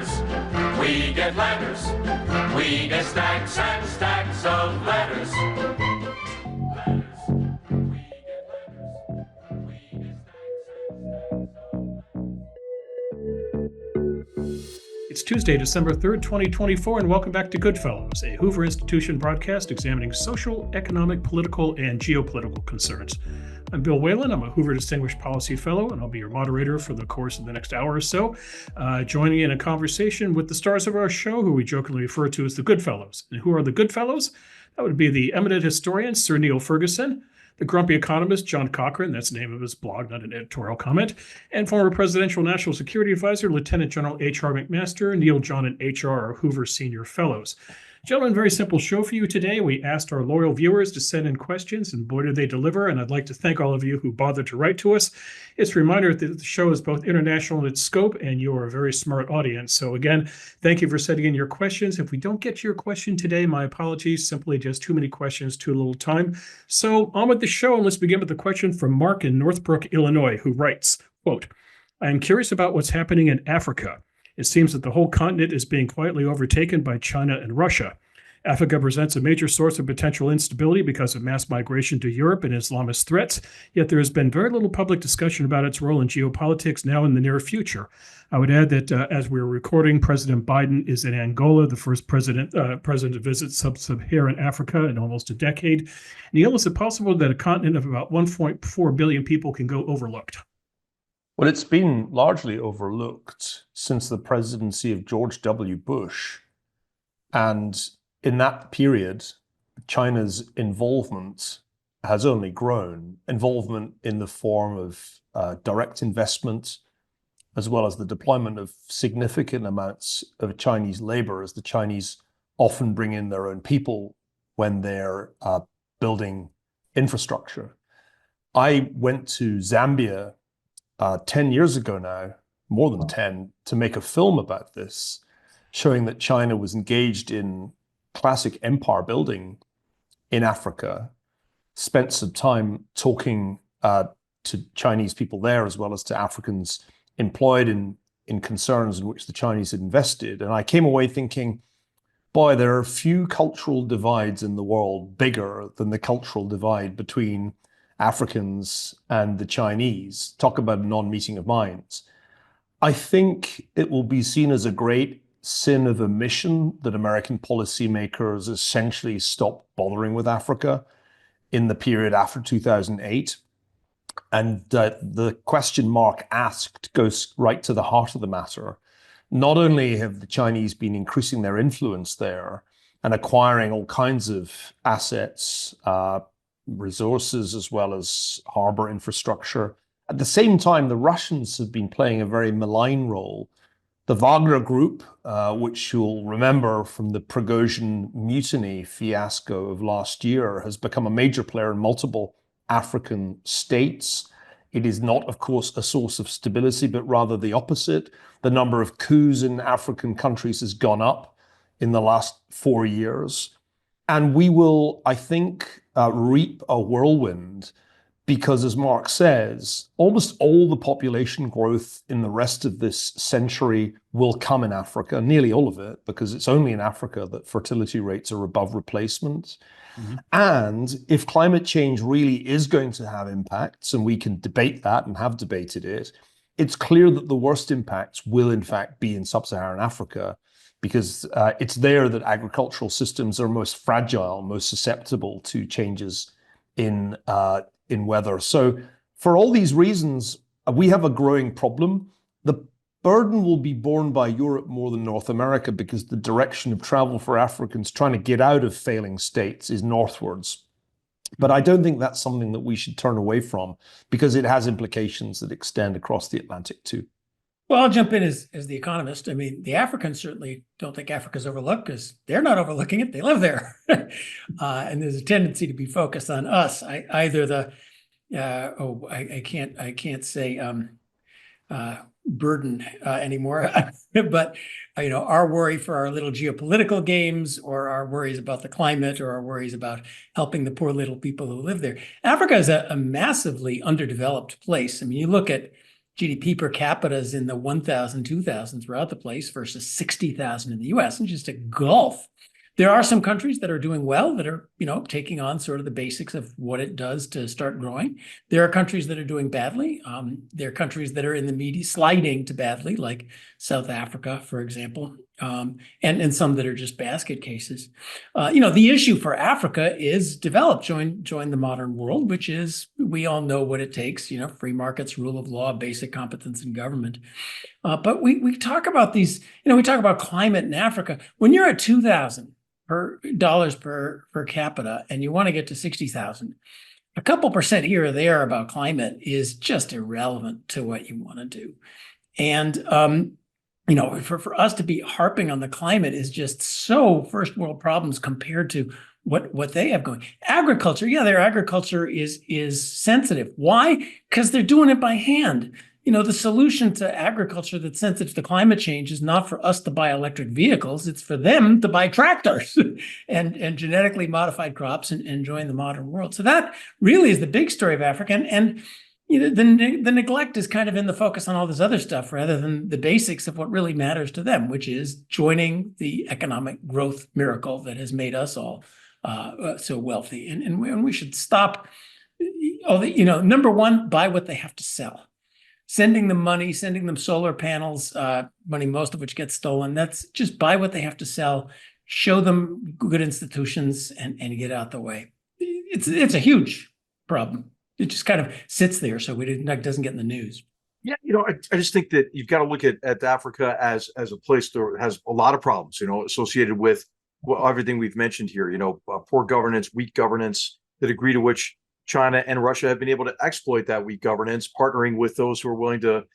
letters. We get letters. We get stacks and stacks of letters. It's Tuesday, December 3rd, 2024, and welcome back to GoodFellows, a Hoover Institution broadcast examining social, economic, political, and geopolitical concerns. I'm Bill Whalen. I'm a Hoover Distinguished Policy Fellow, and I'll be your moderator for the course of the next hour or so, joining in a conversation with the stars of our show, who we jokingly refer to as the GoodFellows. And who are the GoodFellows? That would be the eminent historian, Sir Niall Ferguson, the grumpy economist, John Cochrane, that's the name of his blog, not an editorial comment, and former presidential national security advisor, Lieutenant General H.R. McMaster, Neil, John, and H.R. are Hoover Senior Fellows. Gentlemen, very simple show for you today. We asked our loyal viewers to send in questions, and boy, did they deliver. And I'd like to thank all of you who bothered to write to us. It's a reminder that the show is both international in its scope, and you are a very smart audience. So again, thank you for sending in your questions. If we don't get to your question today, my apologies. Simply just too many questions, too little time. So on with the show, and let's begin with a question from Mark in Northbrook, Illinois, who writes, quote, "I am curious about what's happening in Africa. It seems that the whole continent is being quietly overtaken by China and Russia. Africa presents a major source of potential instability because of mass migration to Europe and Islamist threats, yet there has been very little public discussion about its role in geopolitics now in the near future. I would add that as we're recording, President Biden is in Angola, the first president to visit sub-Saharan Africa in almost a decade. Neil, is it possible that a continent of about 1.4 billion people can go overlooked?" Well, it's been largely overlooked since the presidency of George W. Bush. And in that period, China's involvement has only grown. Involvement in the form of direct investment, as well as the deployment of significant amounts of Chinese labor, as the Chinese often bring in their own people when they're building infrastructure. I went to Zambia 10 years ago now, more than 10, to make a film about this, showing that China was engaged in classic empire building in Africa. Spent some time talking to Chinese people there, as well as to Africans employed in concerns in which the Chinese had invested. And I came away thinking, boy, there are few cultural divides in the world bigger than the cultural divide between Africans and the Chinese. Talk about a non-meeting of minds. I think it will be seen as a great sin of omission that American policymakers essentially stopped bothering with Africa in the period after 2008. And the question Mark asked goes right to the heart of the matter. Not only have the Chinese been increasing their influence there and acquiring all kinds of assets, resources, as well as harbor infrastructure. At the same time, the Russians have been playing a very malign role. The Wagner Group, which you'll remember from the Prigozhin mutiny fiasco of last year, has become a major player in multiple African states. It is not, of course, a source of stability, but rather the opposite. The number of coups in African countries has gone up in the last 4 years. And we will, I think, reap a whirlwind because, as Mark says, almost all the population growth in the rest of this century will come in Africa, nearly all of it, because it's only in Africa that fertility rates are above replacement. Mm-hmm. And if climate change really is going to have impacts, and we can debate that and have debated it, it's clear that the worst impacts will, in fact, be in sub-Saharan Africa, because it's there that agricultural systems are most fragile, most susceptible to changes in weather. So for all these reasons, we have a growing problem. The burden will be borne by Europe more than North America because the direction of travel for Africans trying to get out of failing states is northwards. But I don't think that's something that we should turn away from because it has implications that extend across the Atlantic too. Well, I'll jump in as the economist. I mean, the Africans certainly don't think Africa's overlooked because they're not overlooking it. They live there. And there's a tendency to be focused on us. I can't say burden anymore. But, our worry for our little geopolitical games or our worries about the climate or our worries about helping the poor little people who live there. Africa is a massively underdeveloped place. I mean, you look at GDP per capita is in the 1,000, 2,000 throughout the place versus 60,000 in the US, and just a gulf. There are some countries that are doing well, that are, taking on sort of the basics of what it does to start growing. There are countries that are doing badly. There are countries that are in the media sliding to badly, like South Africa, for example, and some that are just basket cases. The issue for Africa is develop, join the modern world, which is, we all know what it takes, free markets, rule of law, basic competence in government. But we talk about these, we talk about climate in Africa. When you're at 2,000 dollars per capita and you want to get to 60,000, a couple percent here or there about climate is just irrelevant to what you want to do. And for us to be harping on the climate is just so first world problems compared to what they have going. Agriculture, their agriculture is sensitive. Why? Because they're doing it by hand. The solution to agriculture that's sensitive to climate change is not for us to buy electric vehicles. It's for them to buy tractors and genetically modified crops and join the modern world. So that really is the big story of Africa. And the neglect is kind of in the focus on all this other stuff rather than the basics of what really matters to them, which is joining the economic growth miracle that has made us all so wealthy. And we should stop. Number one, buy what they have to sell. Sending them money, sending them solar panels, money, most of which gets stolen. That's just buy what they have to sell, show them good institutions, and get out the way. It's a huge problem. It just kind of sits there, so it doesn't get in the news. Yeah, I just think that you've got to look at Africa as a place that has a lot of problems, associated with everything we've mentioned here. Poor governance, weak governance, the degree to which China and Russia have been able to exploit that weak governance, partnering with those who are willing to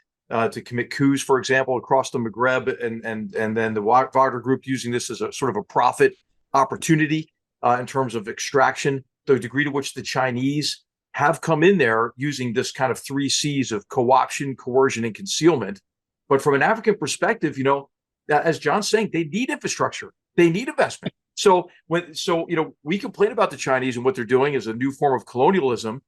commit coups, for example, across the Maghreb, and then the Wagner Group using this as a sort of a profit opportunity in terms of extraction. The degree to which the Chinese have come in there using this kind of 3 C's of co-option, coercion, and concealment. But from an African perspective, as John's saying, they need infrastructure, they need investment. So we complain about the Chinese and what they're doing is a new form of colonialism,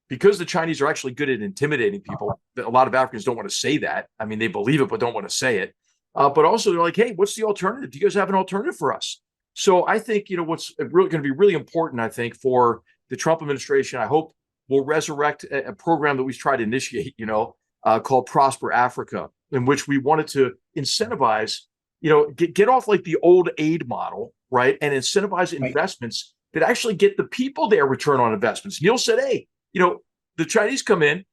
because the Chinese are actually good at intimidating people. A lot of Africans don't want to say that. I mean, they believe it, but don't want to say it. But also they're like, hey, what's the alternative? Do you guys have an alternative for us? So I think, what's really going to be really important, I think, for the Trump administration, I hope will resurrect a program that we've tried to initiate, called Prosper Africa, in which we wanted to incentivize, get off like the old aid model, right? And incentivize investments that actually get the people their return on investments. Neil said, hey, the Chinese come in,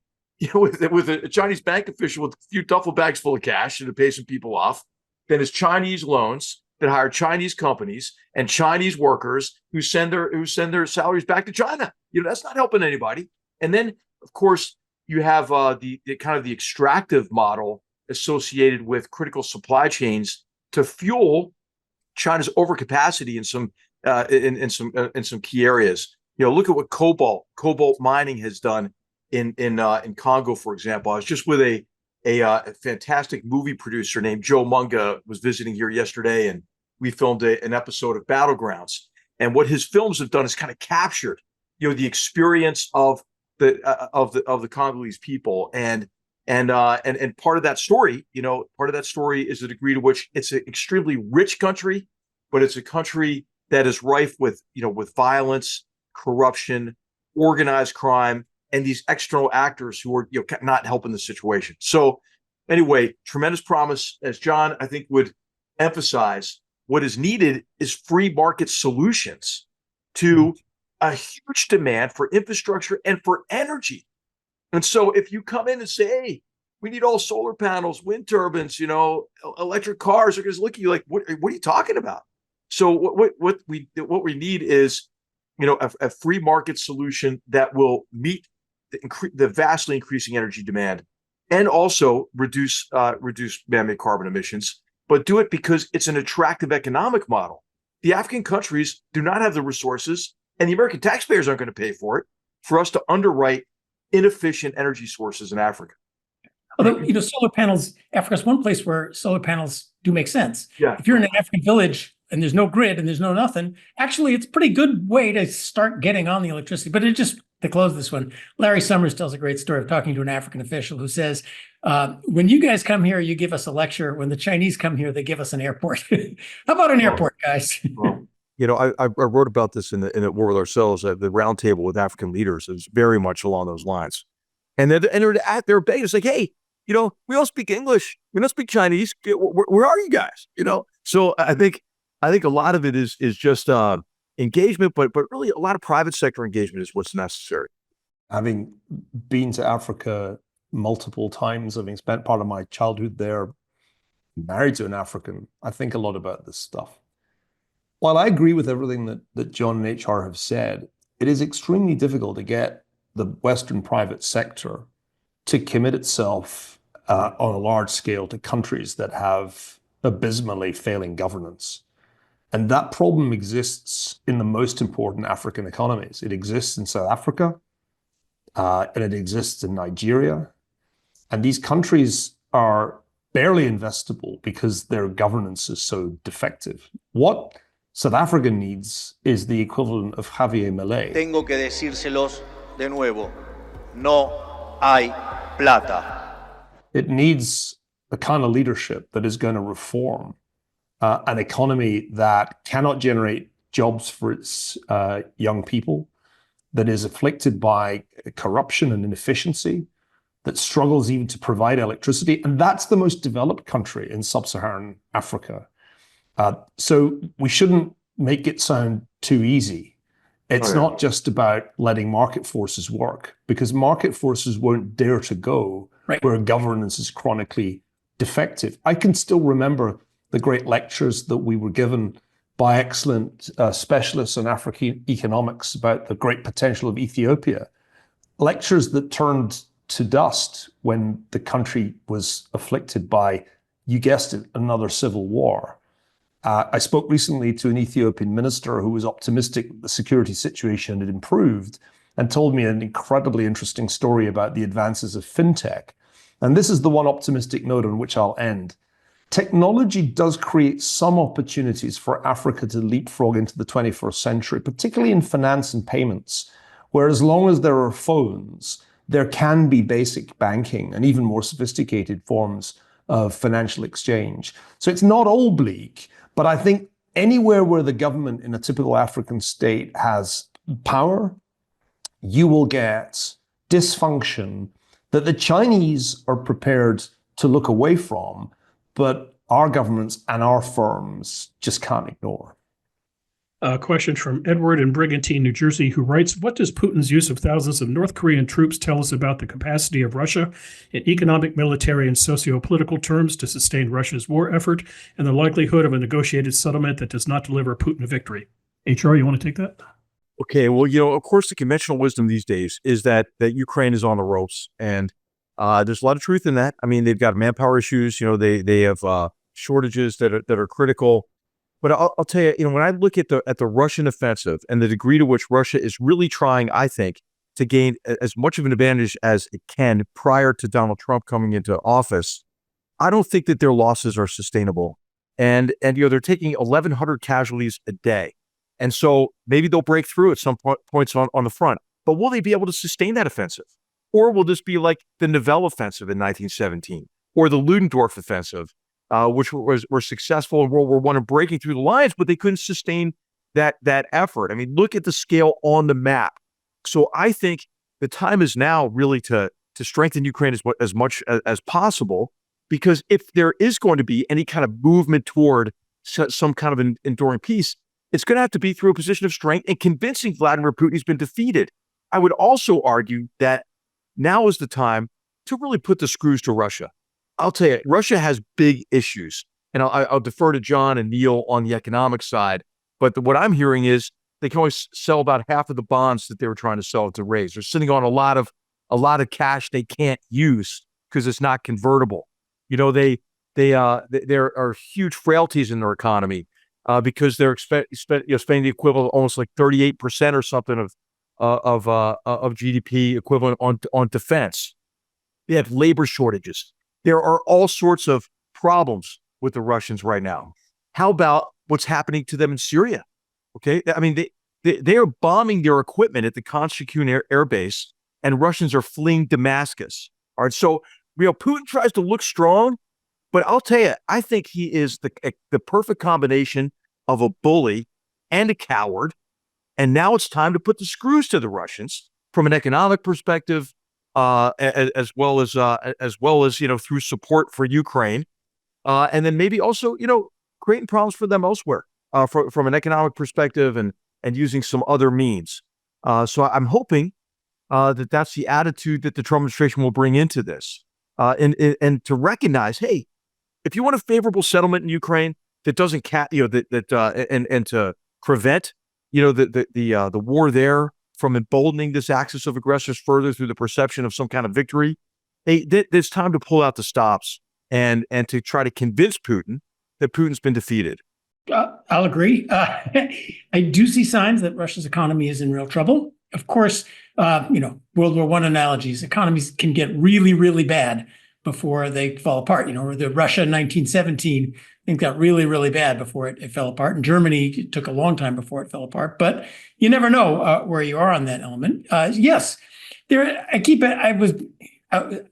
with a Chinese bank official with a few duffel bags full of cash and to pay some people off. Then it's Chinese loans that hire Chinese companies and Chinese workers who send their salaries back to China. That's not helping anybody. And then, of course, you have the kind of the extractive model associated with critical supply chains to fuel China's overcapacity in some key areas. Look at what cobalt mining has done in Congo, for example. I was just with a fantastic movie producer named Joe Munga, was visiting here yesterday, and we filmed an episode of Battlegrounds. And what his films have done is kind of captured, the experience of the Congolese people, and part of that story, is the degree to which it's an extremely rich country, but it's a country that is rife with violence, corruption, organized crime, and these external actors who are not helping the situation. So anyway, tremendous promise, as John, I think, would emphasize. What is needed is free market solutions to a huge demand for infrastructure and for energy. And so if you come in and say, hey, we need all solar panels, wind turbines, electric cars, they're going to look at you like, what are you talking about? So what we need is, a free market solution that will meet the vastly increasing energy demand and also reduce man-made carbon emissions, but do it because it's an attractive economic model. The African countries do not have the resources, and the American taxpayers aren't going to pay for it, for us to underwrite inefficient energy sources in Africa. Although, solar panels, Africa's one place where solar panels do make sense. Yeah. If you're in an African village and there's no grid and there's no nothing, actually, it's a pretty good way to start getting on the electricity. But to close this one, Larry Summers tells a great story of talking to an African official who says, When you guys come here, you give us a lecture. When the Chinese come here, they give us an airport. How about an airport, guys? Well, I wrote about this in the War with Ourselves, the roundtable with African leaders is very much along those lines. And they're begging us like, hey, we don't speak English. We don't speak Chinese. Where are you guys? So I think a lot of it is just engagement, but really a lot of private sector engagement is what's necessary. Having been to Africa multiple times, having spent part of my childhood there, married to an African, I think a lot about this stuff. While I agree with everything that John and HR have said, it is extremely difficult to get the Western private sector to commit itself on a large scale to countries that have abysmally failing governance. And that problem exists in the most important African economies. It exists in South Africa, and it exists in Nigeria. And these countries are barely investable because their governance is so defective. What South Africa needs is the equivalent of Javier Milei. Tengo que decírselos de nuevo. No hay plata. It needs the kind of leadership that is going to reform an economy that cannot generate jobs for its young people, that is afflicted by corruption and inefficiency, that struggles even to provide electricity. And that's the most developed country in sub-Saharan Africa. So we shouldn't make it sound too easy. It's not just about letting market forces work, because market forces won't dare to go where governance is chronically defective. I can still remember the great lectures that we were given by excellent specialists in African economics about the great potential of Ethiopia. Lectures that turned to dust when the country was afflicted by, you guessed it, another civil war. I spoke recently to an Ethiopian minister who was optimistic that the security situation had improved and told me an incredibly interesting story about the advances of fintech. And this is the one optimistic note on which I'll end. Technology does create some opportunities for Africa to leapfrog into the 21st century, particularly in finance and payments, where as long as there are phones, there can be basic banking and even more sophisticated forms of financial exchange. So it's not all bleak, but I think anywhere where the government in a typical African state has power, you will get dysfunction that the Chinese are prepared to look away from, but our governments and our firms just can't ignore. A question from Edward in Brigantine, New Jersey, who writes, what does Putin's use of thousands of North Korean troops tell us about the capacity of Russia in economic, military, and socio-political terms to sustain Russia's war effort and the likelihood of a negotiated settlement that does not deliver Putin a victory? HR, you want to take that? Okay, well, of course, the conventional wisdom these days is that Ukraine is on the ropes, and there's a lot of truth in that. I mean, they've got manpower issues. They have shortages that are critical. But I'll tell you, when I look at the Russian offensive and the degree to which Russia is really trying, I think, to gain as much of an advantage as it can prior to Donald Trump coming into office, I don't think that their losses are sustainable. And they're taking 1,100 casualties a day. And so maybe they'll break through at some points on the front. But will they be able to sustain that offensive? Or will this be like the Nivelle offensive in 1917 or the Ludendorff offensive, which were successful in World War I and breaking through the lines, but they couldn't sustain that effort? I mean, look at the scale on the map. So I think the time is now really to strengthen Ukraine as much as possible, because if there is going to be any kind of movement toward some kind of an enduring peace, it's going to have to be through a position of strength and convincing Vladimir Putin he's been defeated. I would also argue that now is the time to really put the screws to Russia. I'll tell you, Russia has big issues, and I'll defer to John and Neil on the economic side. But what I'm hearing is they can only sell about half of the bonds that they were trying to sell to raise. They're sitting on a lot of cash they can't use because it's not convertible. There are huge frailties in their economy because they're spending the equivalent of almost like 38% or something of GDP equivalent on defense. They have labor shortages. There are all sorts of problems with the Russians right now. How about what's happening to them in Syria? Okay, I mean they are bombing their equipment at the Khan Shaykhun air base, and Russians are fleeing Damascus. All right, so Putin tries to look strong, but I'll tell you, I think he is the perfect combination of a bully and a coward. And now it's time to put the screws to the Russians from an economic perspective, as well as through support for Ukraine, and then maybe also creating problems for them elsewhere, from an economic perspective, and using some other means. So I'm hoping that that's the attitude that the Trump administration will bring into this, and to recognize, hey, if you want a favorable settlement in Ukraine that doesn't and to prevent the war there from emboldening this axis of aggressors further through the perception of some kind of victory, it's time to pull out the stops and to try to convince Putin that Putin's been defeated. I'll agree. I do see signs that Russia's economy is in real trouble. Of course, World War I analogies, economies can get really, really bad before they fall apart. The Russia in 1917, I think got really, really bad before it fell apart. In Germany, it took a long time before it fell apart. But you never know where you are on that element. Yes, I was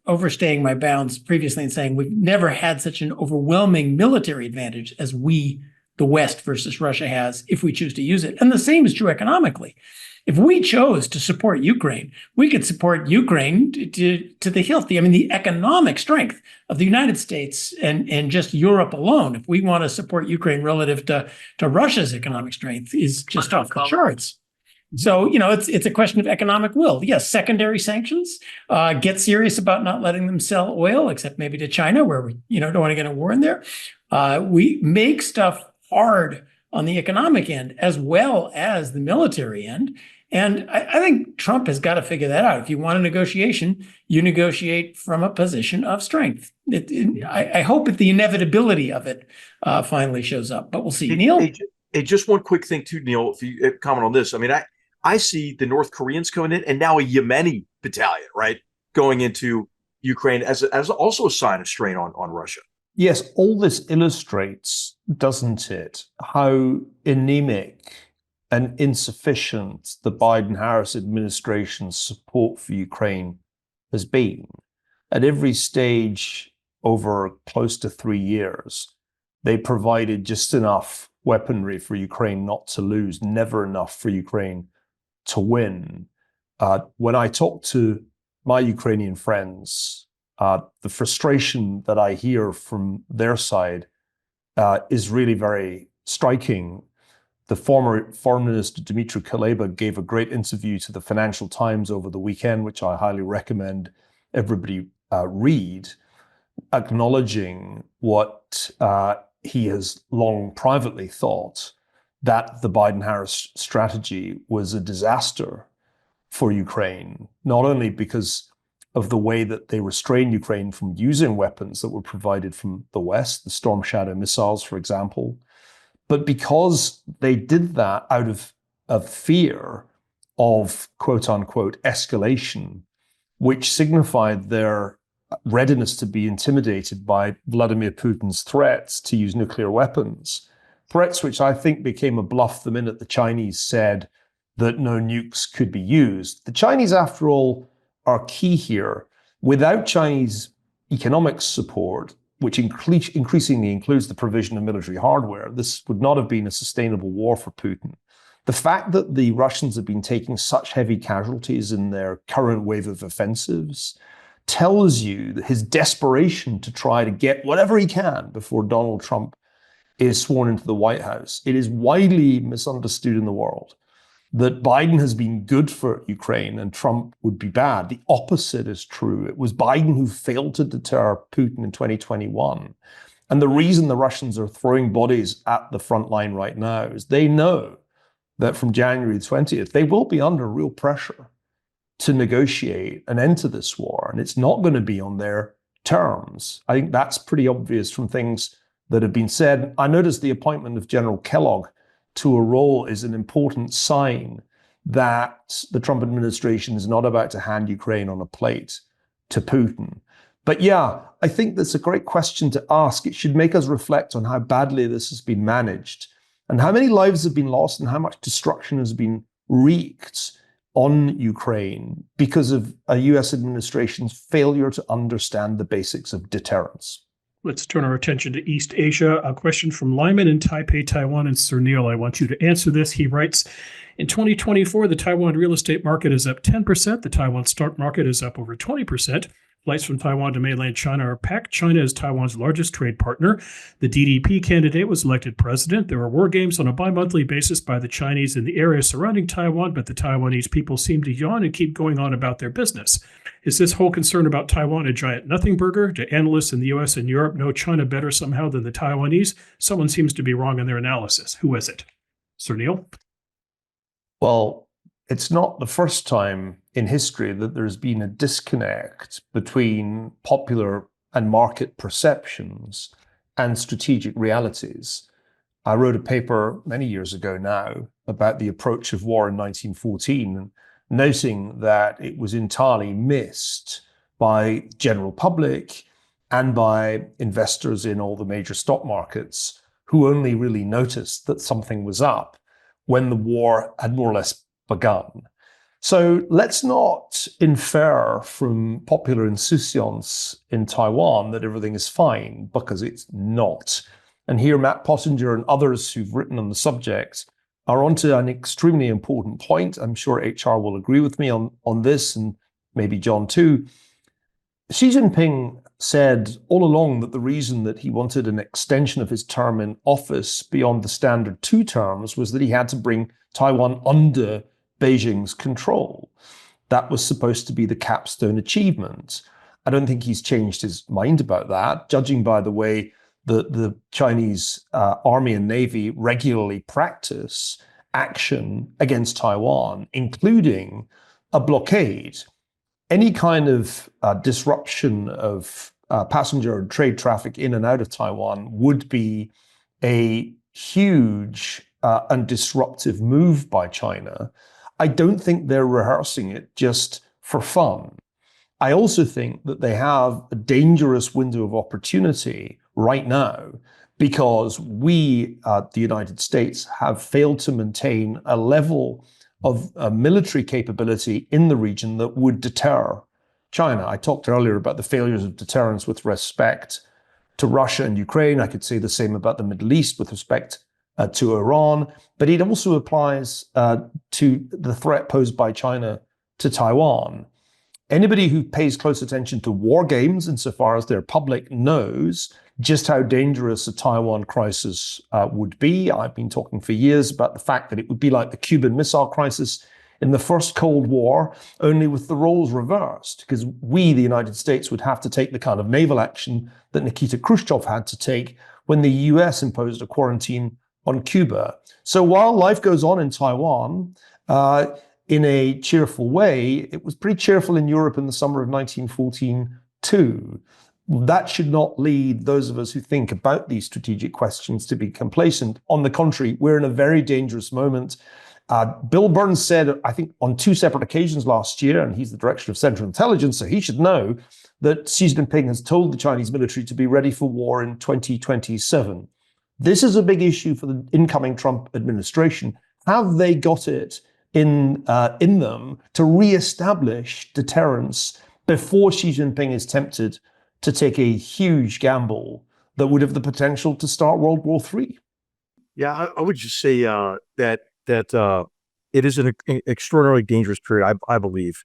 overstaying my bounds previously in saying we've never had such an overwhelming military advantage as the West versus Russia has, if we choose to use it. And the same is true economically. If we chose to support Ukraine, we could support Ukraine to the hilt. The economic strength of the United States and just Europe alone, if we want to support Ukraine relative to Russia's economic strength, is just off the charts. So, it's a question of economic will. Yes, secondary sanctions, get serious about not letting them sell oil, except maybe to China, where we don't want to get a war in there. We make stuff hard on the economic end as well as the military end. And I think Trump has got to figure that out. If you want a negotiation, you negotiate from a position of strength. I hope that the inevitability of it finally shows up, but we'll see. Neil? Hey, just one quick thing too, Neil, if you comment on this. I see the North Koreans coming in, and now a Yemeni battalion, right, going into Ukraine as also a sign of strain on Russia. Yes, all this illustrates, doesn't it, how anemic and insufficient the Biden-Harris administration's support for Ukraine has been. At every stage over close to 3 years, they provided just enough weaponry for Ukraine not to lose, never enough for Ukraine to win. When I talk to my Ukrainian friends, the frustration that I hear from their side is really very striking. The former Foreign Minister Dmytro Kuleba gave a great interview to the Financial Times over the weekend, which I highly recommend everybody read, acknowledging what he has long privately thought, that the Biden-Harris strategy was a disaster for Ukraine, not only because of the way that they restrained Ukraine from using weapons that were provided from the West, the Storm Shadow missiles, for example, but because they did that out of fear of quote unquote escalation, which signified their readiness to be intimidated by Vladimir Putin's threats to use nuclear weapons, threats which I think became a bluff the minute the Chinese said that no nukes could be used. The Chinese, after all, are key here. Without Chinese economic support, which increasingly includes the provision of military hardware, this would not have been a sustainable war for Putin. The fact that the Russians have been taking such heavy casualties in their current wave of offensives tells you his desperation to try to get whatever he can before Donald Trump is sworn into the White House. It is widely misunderstood in the world that Biden has been good for Ukraine and Trump would be bad. The opposite is true. It was Biden who failed to deter Putin in 2021. And the reason the Russians are throwing bodies at the front line right now is they know that from January 20th, they will be under real pressure to negotiate an end to this war. And it's not going to be on their terms. I think that's pretty obvious from things that have been said. I noticed the appointment of General Kellogg to a role is an important sign that the Trump administration is not about to hand Ukraine on a plate to Putin. But yeah, I think that's a great question to ask. It should make us reflect on how badly this has been managed and how many lives have been lost and how much destruction has been wreaked on Ukraine because of a US administration's failure to understand the basics of deterrence. Let's turn our attention to East Asia. A question from Lyman in Taipei, Taiwan. And Sir Niall, I want you to answer this. He writes, in 2024, the Taiwan real estate market is up 10%. The Taiwan stock market is up over 20%. Flights from Taiwan to mainland China are packed. China is Taiwan's largest trade partner. The DDP candidate was elected president. There are war games on a bi-monthly basis by the Chinese in the area surrounding Taiwan, but the Taiwanese people seem to yawn and keep going on about their business. Is this whole concern about Taiwan a giant nothing burger? Do analysts in the US and Europe know China better somehow than the Taiwanese? Someone seems to be wrong in their analysis. Who is it? Sir Niall? Well, it's not the first time in history that there's been a disconnect between popular and market perceptions and strategic realities. I wrote a paper many years ago now about the approach of war in 1914, noting that it was entirely missed by general public and by investors in all the major stock markets, who only really noticed that something was up when the war had more or less begun. So let's not infer from popular insouciance in Taiwan that everything is fine, because it's not. And here Matt Pottinger and others who've written on the subject are onto an extremely important point. I'm sure HR will agree with me on this, and maybe John too. Xi Jinping said all along that the reason that he wanted an extension of his term in office beyond the standard 2 terms was that he had to bring Taiwan under Beijing's control. That was supposed to be the capstone achievement. I don't think he's changed his mind about that, judging by the way the Chinese army and navy regularly practice action against Taiwan, including a blockade. Any kind of disruption of passenger and trade traffic in and out of Taiwan would be a huge and disruptive move by China. I don't think they're rehearsing it just for fun. I also think that they have a dangerous window of opportunity right now because we, the United States, have failed to maintain a level of military capability in the region that would deter China. I talked earlier about the failures of deterrence with respect to Russia and Ukraine. I could say the same about the Middle East with respect to Iran, but it also applies to the threat posed by China to Taiwan. Anybody who pays close attention to war games, insofar as their public, knows just how dangerous a Taiwan crisis would be. I've been talking for years about the fact that it would be like the Cuban Missile Crisis in the first Cold War, only with the roles reversed, because we, the United States, would have to take the kind of naval action that Nikita Khrushchev had to take when the US imposed a quarantine on Cuba. So while life goes on in Taiwan in a cheerful way, it was pretty cheerful in Europe in the summer of 1914 too. That should not lead those of us who think about these strategic questions to be complacent. On the contrary, we're in a very dangerous moment. Bill Burns said, I think on 2 separate occasions last year, and he's the director of Central Intelligence, so he should know, that Xi Jinping has told the Chinese military to be ready for war in 2027. This is a big issue for the incoming Trump administration. Have they got it in them to reestablish deterrence before Xi Jinping is tempted to take a huge gamble that would have the potential to start World War III? Yeah, I would just say that it is an extraordinarily dangerous period, I believe,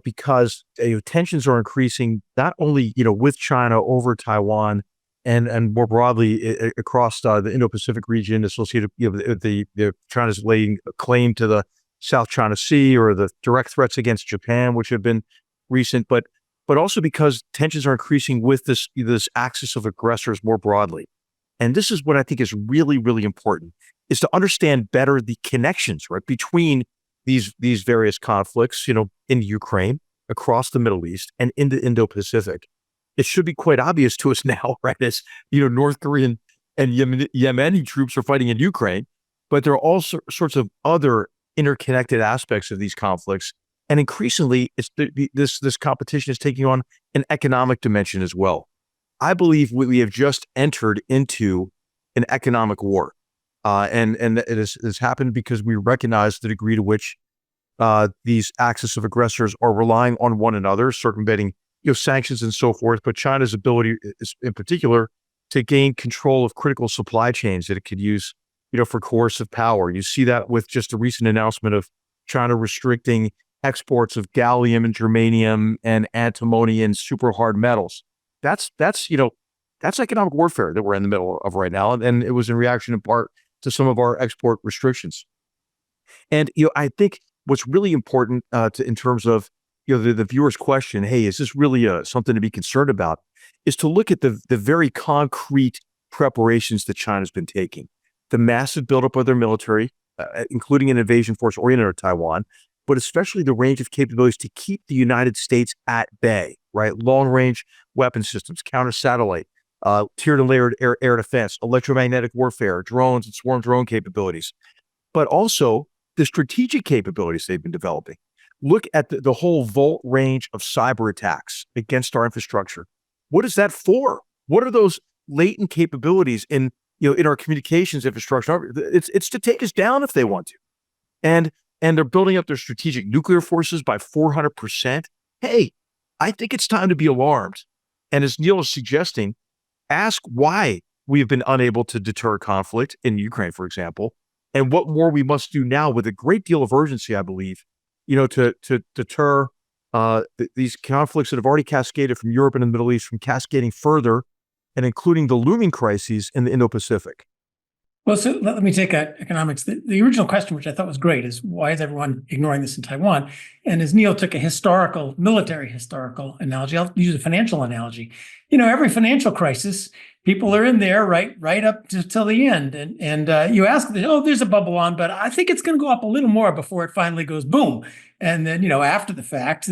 because tensions are increasing not only with China over Taiwan and more broadly across the Indo-Pacific region associated with the China's laying claim to the South China Sea or the direct threats against Japan, which have been recent, but also because tensions are increasing with this axis of aggressors more broadly. And this is what I think is really, really important, is to understand better the connections, right, between these various conflicts, in Ukraine, across the Middle East, and in the Indo-Pacific. It should be quite obvious to us now, right, as North Korean and Yemeni troops are fighting in Ukraine, but there are all sorts of other interconnected aspects of these conflicts. And increasingly, this competition is taking on an economic dimension as well. I believe we have just entered into an economic war. And it has happened because we recognize the degree to which these axis of aggressors are relying on one another, circumventing sanctions and so forth. But China's ability, in particular, to gain control of critical supply chains that it could use, for coercive power. You see that with just a recent announcement of China restricting exports of gallium and germanium and antimony and super hard metals. That's economic warfare that we're in the middle of right now. And it was in reaction in part to some of our export restrictions. And, I think what's really important in terms of, the viewer's question, hey, is this really something to be concerned about, is to look at the very concrete preparations that China's been taking. The massive buildup of their military, including an invasion force oriented at Taiwan, but especially the range of capabilities to keep the United States at bay, right? Long-range weapon systems, counter-satellite, tiered and layered air defense, electromagnetic warfare, drones and swarm drone capabilities, but also the strategic capabilities they've been developing. Look at the whole volt range of cyber attacks against our infrastructure. What is that for? What are those latent capabilities in our communications infrastructure? It's to take us down if they want to. And they're building up their strategic nuclear forces by 400%. Hey, I think it's time to be alarmed. And as Neil is suggesting, ask why we have been unable to deter conflict in Ukraine, for example, and what more we must do now with a great deal of urgency, I believe, to deter these conflicts that have already cascaded from Europe and the Middle East from cascading further, and including the looming crises in the Indo-Pacific. Well, so let me take economics. The original question, which I thought was great, is why is everyone ignoring this in Taiwan? And as Neil took a military historical analogy, I'll use a financial analogy. Every financial crisis, people are in there right up till the end. And you ask, there's a bubble on, but I think it's going to go up a little more before it finally goes boom. And then, after the fact,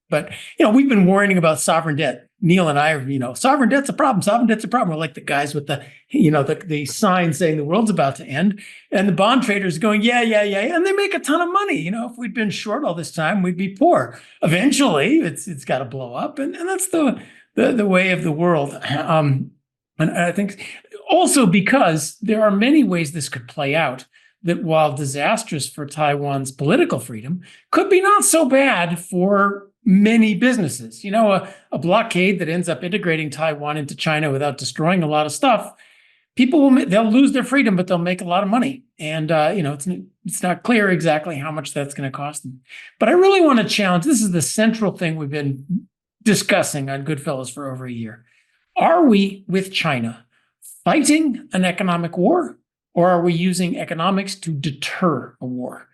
but we've been worrying about sovereign debt. Neil and I are, sovereign debt's a problem. Sovereign debt's a problem. We're like the guys with the sign saying the world's about to end, and the bond traders going, yeah, and they make a ton of money. If we'd been short all this time, we'd be poor. Eventually, it's got to blow up, and that's the way of the world. And I think also because there are many ways this could play out, that while disastrous for Taiwan's political freedom, could be not so bad for many businesses. A blockade that ends up integrating Taiwan into China without destroying a lot of stuff, they'll lose their freedom, but they'll make a lot of money. And it's not clear exactly how much that's going to cost them. But I really want to challenge. This is the central thing we've been discussing on GoodFellows for over a year. Are we with China fighting an economic war, or are we using economics to deter a war?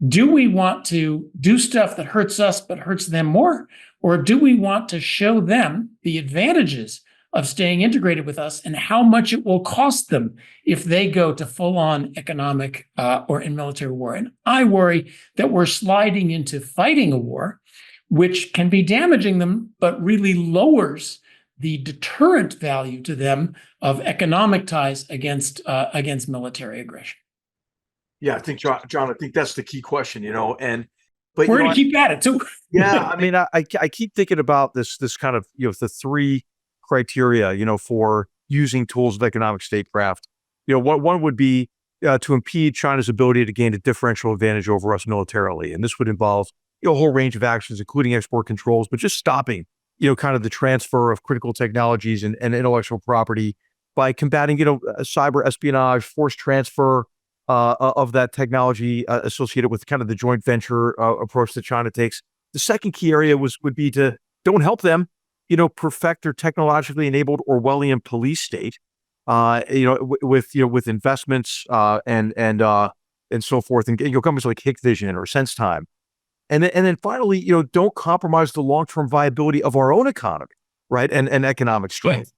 Do we want to do stuff that hurts us but hurts them more? Or do we want to show them the advantages of staying integrated with us and how much it will cost them if they go to full-on economic or in military war? And I worry that we're sliding into fighting a war, which can be damaging them, but really lowers the deterrent value to them of economic ties against military aggression. Yeah, I think, John, I think that's the key question, but we're going to keep at it too. Yeah, I mean, I keep thinking about this kind of, the three criteria, for using tools of economic statecraft. One would be to impede China's ability to gain a differential advantage over us militarily. And this would involve, a whole range of actions, including export controls, but just stopping, kind of the transfer of critical technologies and intellectual property by combating, cyber espionage, forced transfer of that technology associated with kind of the joint venture approach that China takes. The second key area would be to don't help them, perfect their technologically enabled Orwellian police state, with investments and so forth, and companies like Hikvision or SenseTime, and then finally, don't compromise the long-term viability of our own economy, right, and economic strength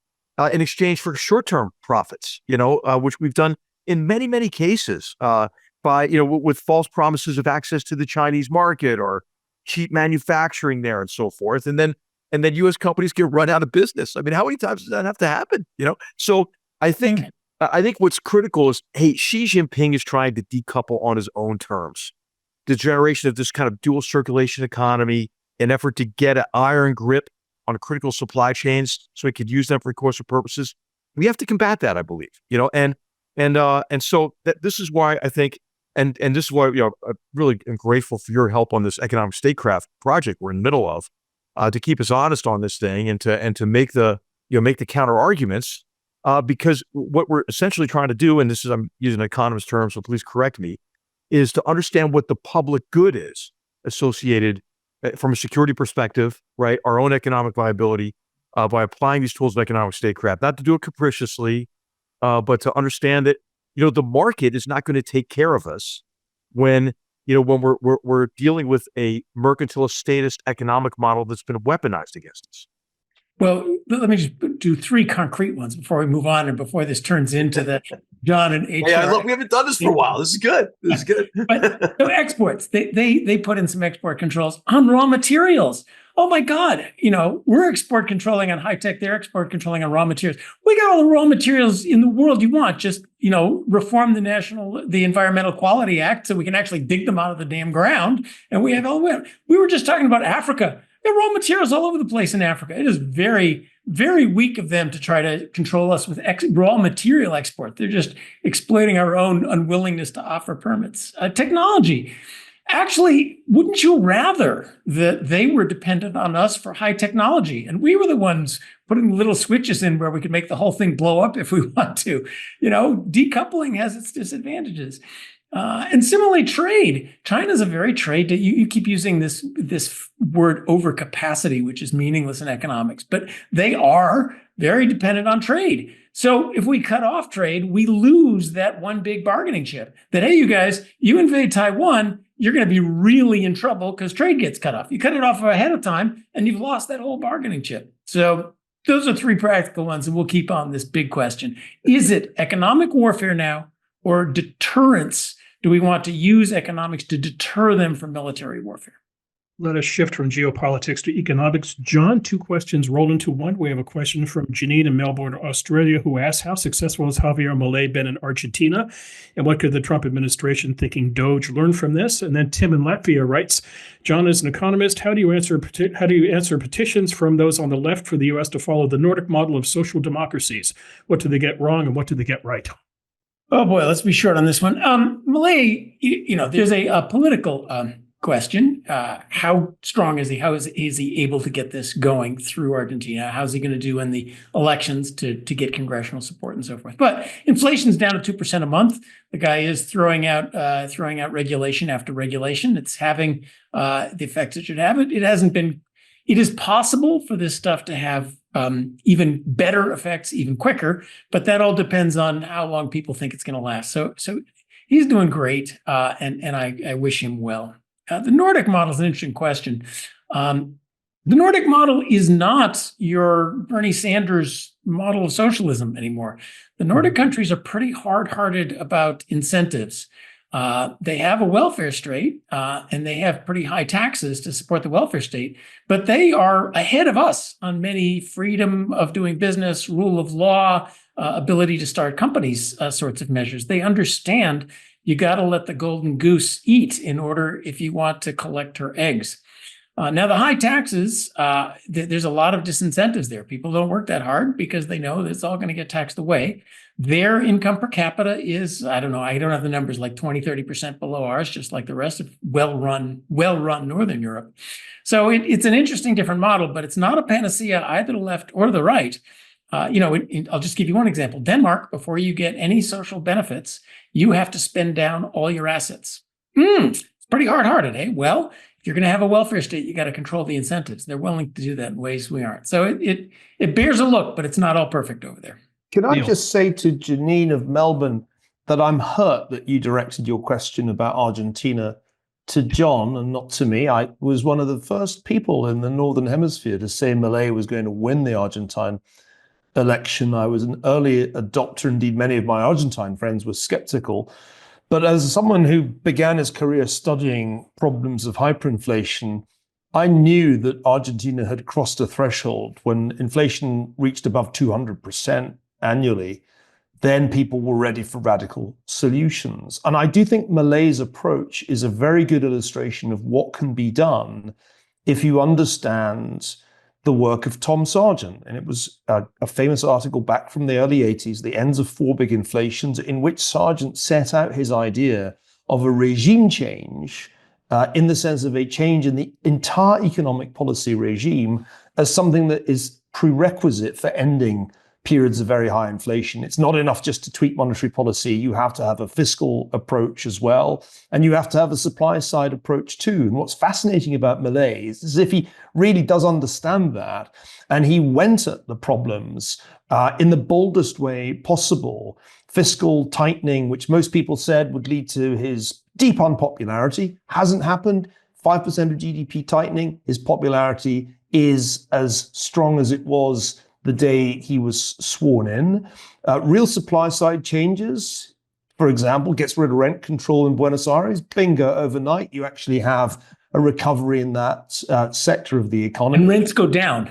in exchange for short-term profits, which we've done in many, many cases, by, with false promises of access to the Chinese market or cheap manufacturing there and so forth. And then U.S. companies get run out of business. I mean, how many times does that have to happen? So I think what's critical is, hey, Xi Jinping is trying to decouple on his own terms. The generation of this kind of dual circulation economy, an effort to get an iron grip on critical supply chains so he could use them for coercive purposes. We have to combat that, I believe, and so this is why I think And this is why, I really am grateful for your help on this economic statecraft project we're in the middle of, to keep us honest on this thing and to make the counter arguments, because what we're essentially trying to do, and this is, I'm using economist terms, so please correct me, is to understand what the public good is associated from a security perspective, right? Our own economic viability, by applying these tools of economic statecraft, not to do it capriciously, but to understand that, the market is not going to take care of us when we're dealing with a mercantilist statist economic model that's been weaponized against us. Well, let me just do three concrete ones before we move on and before this turns into the John and HR. Hey, we haven't done this for a while. This is good. But so exports, they put in some export controls on raw materials. Oh my God, we're export controlling on high tech, they're export controlling on raw materials. We got all the raw materials in the world you want. Just, reform the Environmental Quality Act so we can actually dig them out of the damn ground. And we have all we were just talking about Africa. There are raw materials all over the place in Africa. It is very, very weak of them to try to control us with raw material export. They're just exploiting our own unwillingness to offer permits. Technology. Actually, wouldn't you rather that they were dependent on us for high technology and we were the ones putting little switches in where we could make the whole thing blow up if we want to? Decoupling has its disadvantages. And similarly, trade. China's a very trade. You keep using this word overcapacity, which is meaningless in economics, but they are very dependent on trade. So if we cut off trade, we lose that one big bargaining chip that, hey, you guys, you invade Taiwan, you're going to be really in trouble because trade gets cut off. You cut it off ahead of time and you've lost that whole bargaining chip. So those are three practical ones, and we'll keep on this big question. Is it economic warfare now or deterrence? Do we want to use economics to deter them from military warfare? Let us shift from geopolitics to economics. John, two questions rolled into one. We have a question from Janine in Melbourne, Australia, who asks, how successful has Javier Milei been in Argentina? And what could the Trump administration thinking Doge learn from this? And then Tim in Latvia writes, John, as an economist, how do you answer petitions from those on the left for the U.S. to follow the Nordic model of social democracies? What do they get wrong and what do they get right? Oh boy, let's be short on this one. Milei, there's a political question. How strong is he? How is he able to get this going through Argentina? How's he going to do in the elections to get congressional support and so forth? But inflation's down to 2% a month. The guy is throwing out regulation after regulation. It's having the effects it should have. It hasn't been. It is possible for this stuff to have even better effects even quicker, but that all depends on how long people think it's going to last. So he's doing great, and I wish him well. The Nordic model is an interesting question. The Nordic model is not your Bernie Sanders model of socialism anymore. The Nordic countries are pretty hard-hearted about incentives. They have a welfare state, and they have pretty high taxes to support the welfare state, but they are ahead of us on many freedom of doing business, rule of law, ability to start companies sorts of measures. They understand you got to let the golden goose eat in order if you want to collect her eggs. Now, the high taxes, there's a lot of disincentives there. People don't work that hard because they know that it's all going to get taxed away. Their income per capita is, I don't know, I don't have the numbers, like 20, 30% below ours, just like the rest of well-run Northern Europe. So it's an interesting different model, but it's not a panacea either the left or the right. I'll just give you one example. Denmark, before you get any social benefits, you have to spend down all your assets. It's pretty hard-hearted, eh? Well, if you're going to have a welfare state, you got to control the incentives. They're willing to do that in ways we aren't. So it bears a look, but it's not all perfect over there. Can I just say to Janine of Melbourne that I'm hurt that you directed your question about Argentina to John and not to me. I was one of the first people in the Northern Hemisphere to say Milei was going to win the Argentine election. I was an early adopter. Indeed, many of my Argentine friends were skeptical. But as someone who began his career studying problems of hyperinflation, I knew that Argentina had crossed a threshold when inflation reached above 200% annually. Then people were ready for radical solutions. And I do think Milei's approach is a very good illustration of what can be done if you understand the work of Tom Sargent. And it was a famous article back from the early 80s, The Ends of Four Big Inflations, in which Sargent set out his idea of a regime change in the sense of a change in the entire economic policy regime as something that is prerequisite for ending periods of very high inflation. It's not enough just to tweak monetary policy. You have to have a fiscal approach as well, and you have to have a supply side approach too. And what's fascinating about Milei is as if he really does understand that, and he went at the problems in the boldest way possible. Fiscal tightening, which most people said would lead to his deep unpopularity, hasn't happened. 5% of GDP tightening, his popularity is as strong as it was the day he was sworn in. Real supply side changes, for example, gets rid of rent control in Buenos Aires. Bingo, overnight, you actually have a recovery in that sector of the economy. And rents go down.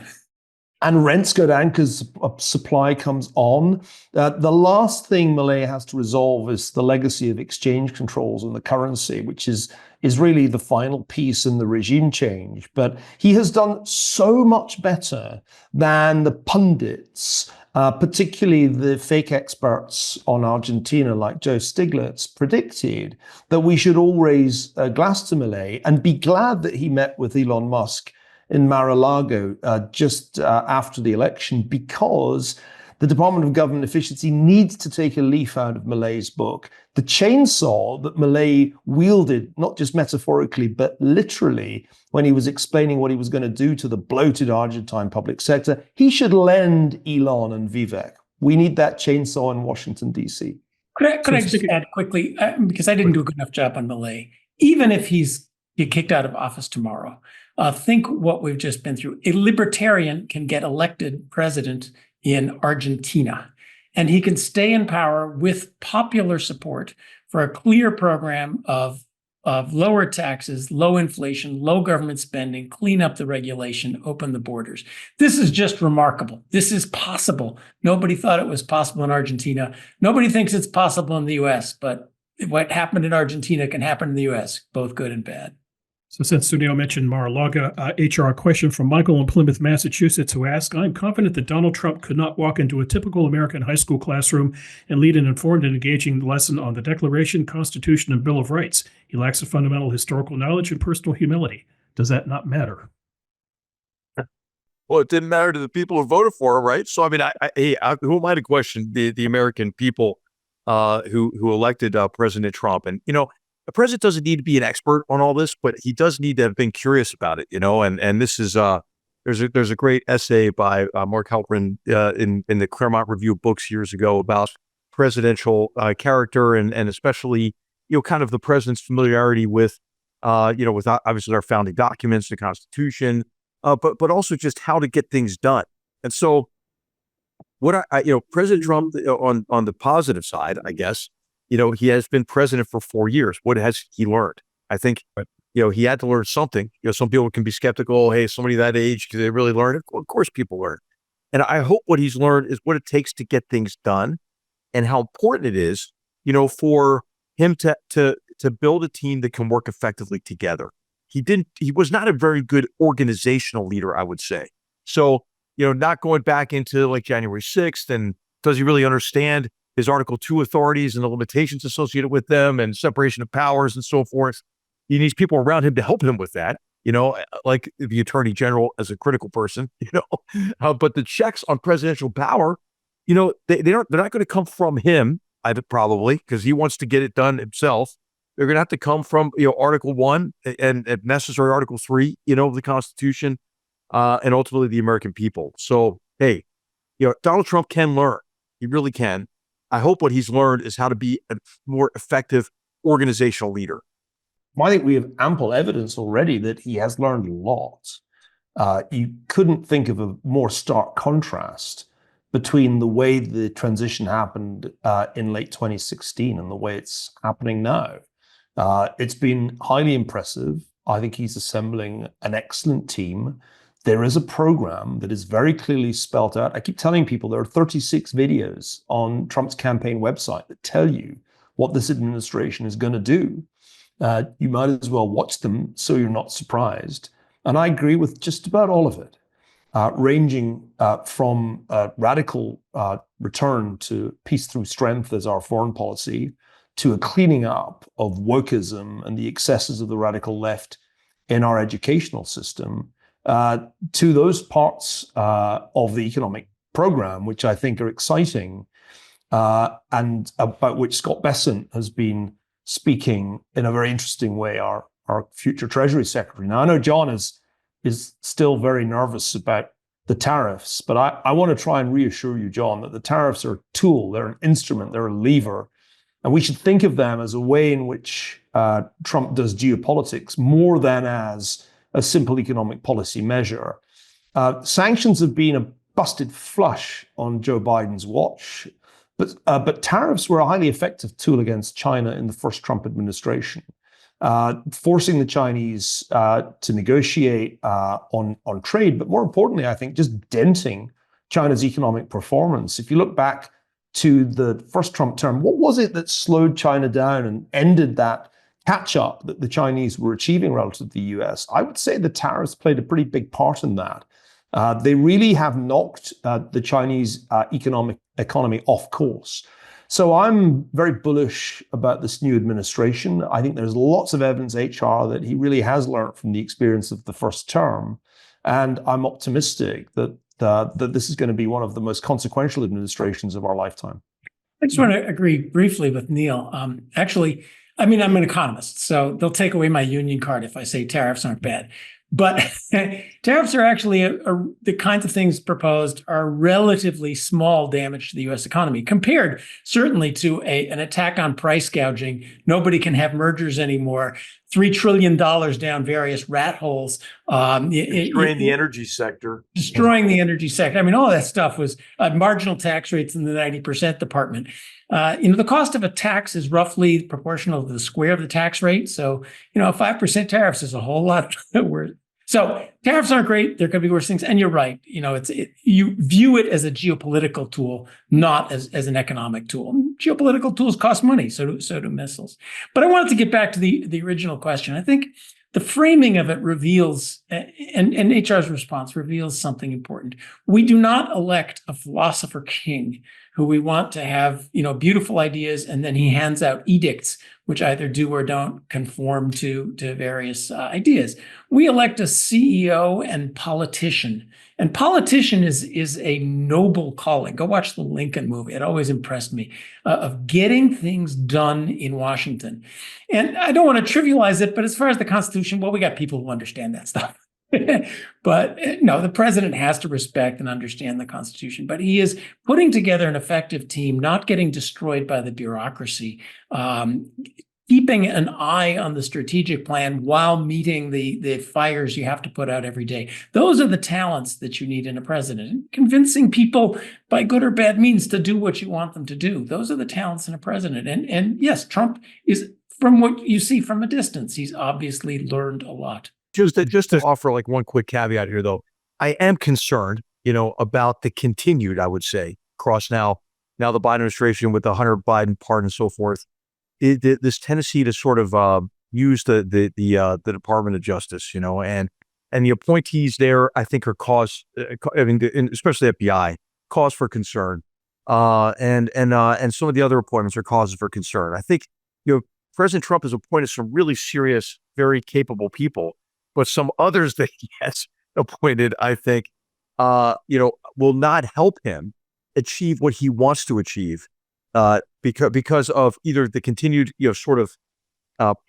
And rents go down because supply comes on. The last thing Milei has to resolve is the legacy of exchange controls on the currency, which is really the final piece in the regime change. But he has done so much better than the pundits, particularly the fake experts on Argentina like Joe Stiglitz predicted, that we should all raise a glass to Milei and be glad that he met with Elon Musk in Mar-a-Lago just after the election, because the Department of Government Efficiency needs to take a leaf out of Milei's book. The chainsaw that Milei wielded, not just metaphorically, but literally, when he was explaining what he was going to do to the bloated Argentine public sector, he should lend Elon and Vivek. We need that chainsaw in Washington, D.C. Could I just add quickly, because I didn't do a good enough job on Milei, even if he's get kicked out of office tomorrow, think what we've just been through. A libertarian can get elected president in Argentina, and he can stay in power with popular support for a clear program of lower taxes, low inflation, low government spending, clean up the regulation, open the borders. This is just remarkable. This is possible. Nobody thought it was possible in Argentina. Nobody thinks it's possible in the US, but what happened in Argentina can happen in the US, both good and bad. So since Sunil mentioned Mar-a-Lago, HR question from Michael in Plymouth, Massachusetts, who asked, I'm confident that Donald Trump could not walk into a typical American high school classroom and lead an informed and engaging lesson on the Declaration, Constitution, and Bill of Rights. He lacks a fundamental historical knowledge and personal humility. Does that not matter? Well, it didn't matter to the people who voted for him, right? So, I mean, who am I to question the American people who elected President Trump? And, the president doesn't need to be an expert on all this, but he does need to have been curious about it, and this is, there's a great essay by Mark Halperin in the Claremont Review of Books years ago about presidential character and especially, kind of the president's familiarity with, with obviously our founding documents, the Constitution, but also just how to get things done. And so what President Trump on the positive side, I guess, he has been president for 4 years. What has he learned? I think, he had to learn something. Some people can be skeptical. Hey, somebody that age, do they really learn it? Well, of course people learn. And I hope what he's learned is what it takes to get things done and how important it is, for him to build a team that can work effectively together. He was not a very good organizational leader, I would say. So, not going back into like January 6th, and does he really understand his Article 2 authorities and the limitations associated with them and separation of powers and so forth? He needs people around him to help him with that, like the Attorney General as a critical person, but the checks on presidential power, they're not going to come from him, probably, because he wants to get it done himself. They're going to have to come from, Article 1 and if necessary, Article 3, of the Constitution, and ultimately the American people. So, hey, Donald Trump can learn. He really can. I hope what he's learned is how to be a more effective organizational leader. Well, I think we have ample evidence already that he has learned a lot. You couldn't think of a more stark contrast between the way the transition happened in late 2016 and the way it's happening now. It's been highly impressive. I think he's assembling an excellent team. There is a program that is very clearly spelled out. I keep telling people there are 36 videos on Trump's campaign website that tell you what this administration is going to do. You might as well watch them so you're not surprised. And I agree with just about all of it, ranging from a radical return to peace through strength as our foreign policy, to a cleaning up of wokeism and the excesses of the radical left in our educational system, to those parts of the economic program, which I think are exciting, and about which Scott Bessent has been speaking in a very interesting way, our future Treasury Secretary. Now, I know John is still very nervous about the tariffs, but I want to try and reassure you, John, that the tariffs are a tool, they're an instrument, they're a lever, and we should think of them as a way in which Trump does geopolitics more than as a simple economic policy measure. Sanctions have been a busted flush on Joe Biden's watch, but tariffs were a highly effective tool against China in the first Trump administration, forcing the Chinese to negotiate on trade, but more importantly, I think just denting China's economic performance. If you look back to the first Trump term, what was it that slowed China down and ended that catch-up that the Chinese were achieving relative to the US? I would say the tariffs played a pretty big part in that. They really have knocked the Chinese economy off course. So I'm very bullish about this new administration. I think there's lots of evidence, HR, that he really has learned from the experience of the first term. And I'm optimistic that this is going to be one of the most consequential administrations of our lifetime. I just want to agree briefly with Neil. Actually, I mean, I'm an economist, so they'll take away my union card if I say tariffs aren't bad. But tariffs are actually the kinds of things proposed are relatively small damage to the U.S. economy compared certainly to an attack on price gouging. Nobody can have mergers anymore. $3 trillion down various rat holes. Destroying the energy sector. Destroying the energy sector. I mean, all that stuff was marginal tax rates in the 90% department. The cost of a tax is roughly proportional to the square of the tax rate. So, 5% tariffs is a whole lot worse. So tariffs aren't great. There could be worse things. And you're right. You view it as a geopolitical tool, not as an economic tool. Geopolitical tools cost money. So do missiles. But I wanted to get back to the original question. I think the framing of it reveals, and HR's response reveals something important. We do not elect a philosopher king who we want to have, beautiful ideas, and then he hands out edicts which either do or don't conform to various ideas. We elect a CEO and politician. And politician is a noble calling. Go watch the Lincoln movie. It always impressed me, of getting things done in Washington. And I don't want to trivialize it, but as far as the Constitution, well, we got people who understand that stuff. But no, the president has to respect and understand the Constitution. But he is putting together an effective team, not getting destroyed by the bureaucracy, keeping an eye on the strategic plan while meeting the fires you have to put out every day. Those are the talents that you need in a president. Convincing people by good or bad means to do what you want them to do. Those are the talents in a president. And yes, Trump is, from what you see from a distance, he's obviously learned a lot. Just to offer like one quick caveat here, though, I am concerned, about the continued, I would say, across now the Biden administration with the Hunter Biden pardon and so forth, this tendency to sort of use the Department of Justice, and the appointees there, I think, are cause, especially FBI, cause for concern, and some of the other appointments are causes for concern. I think, President Trump has appointed some really serious, very capable people. But some others that he has appointed, I think, will not help him achieve what he wants to achieve, because of either the continued, sort of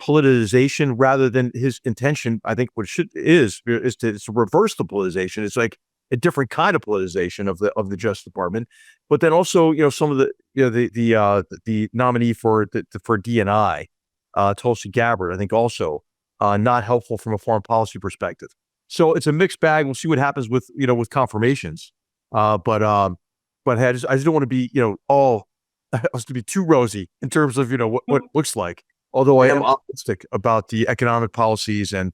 politicization rather than his intention. I think what is to reverse the politicization. It's like a different kind of politicization of the Justice Department. But then also, some of the nominee for DNI, Tulsi Gabbard, I think also. Not helpful from a foreign policy perspective. So it's a mixed bag. We'll see what happens with confirmations. But I just don't want to be, all to be too rosy in terms of, what it looks like. Although I am optimistic about the economic policies and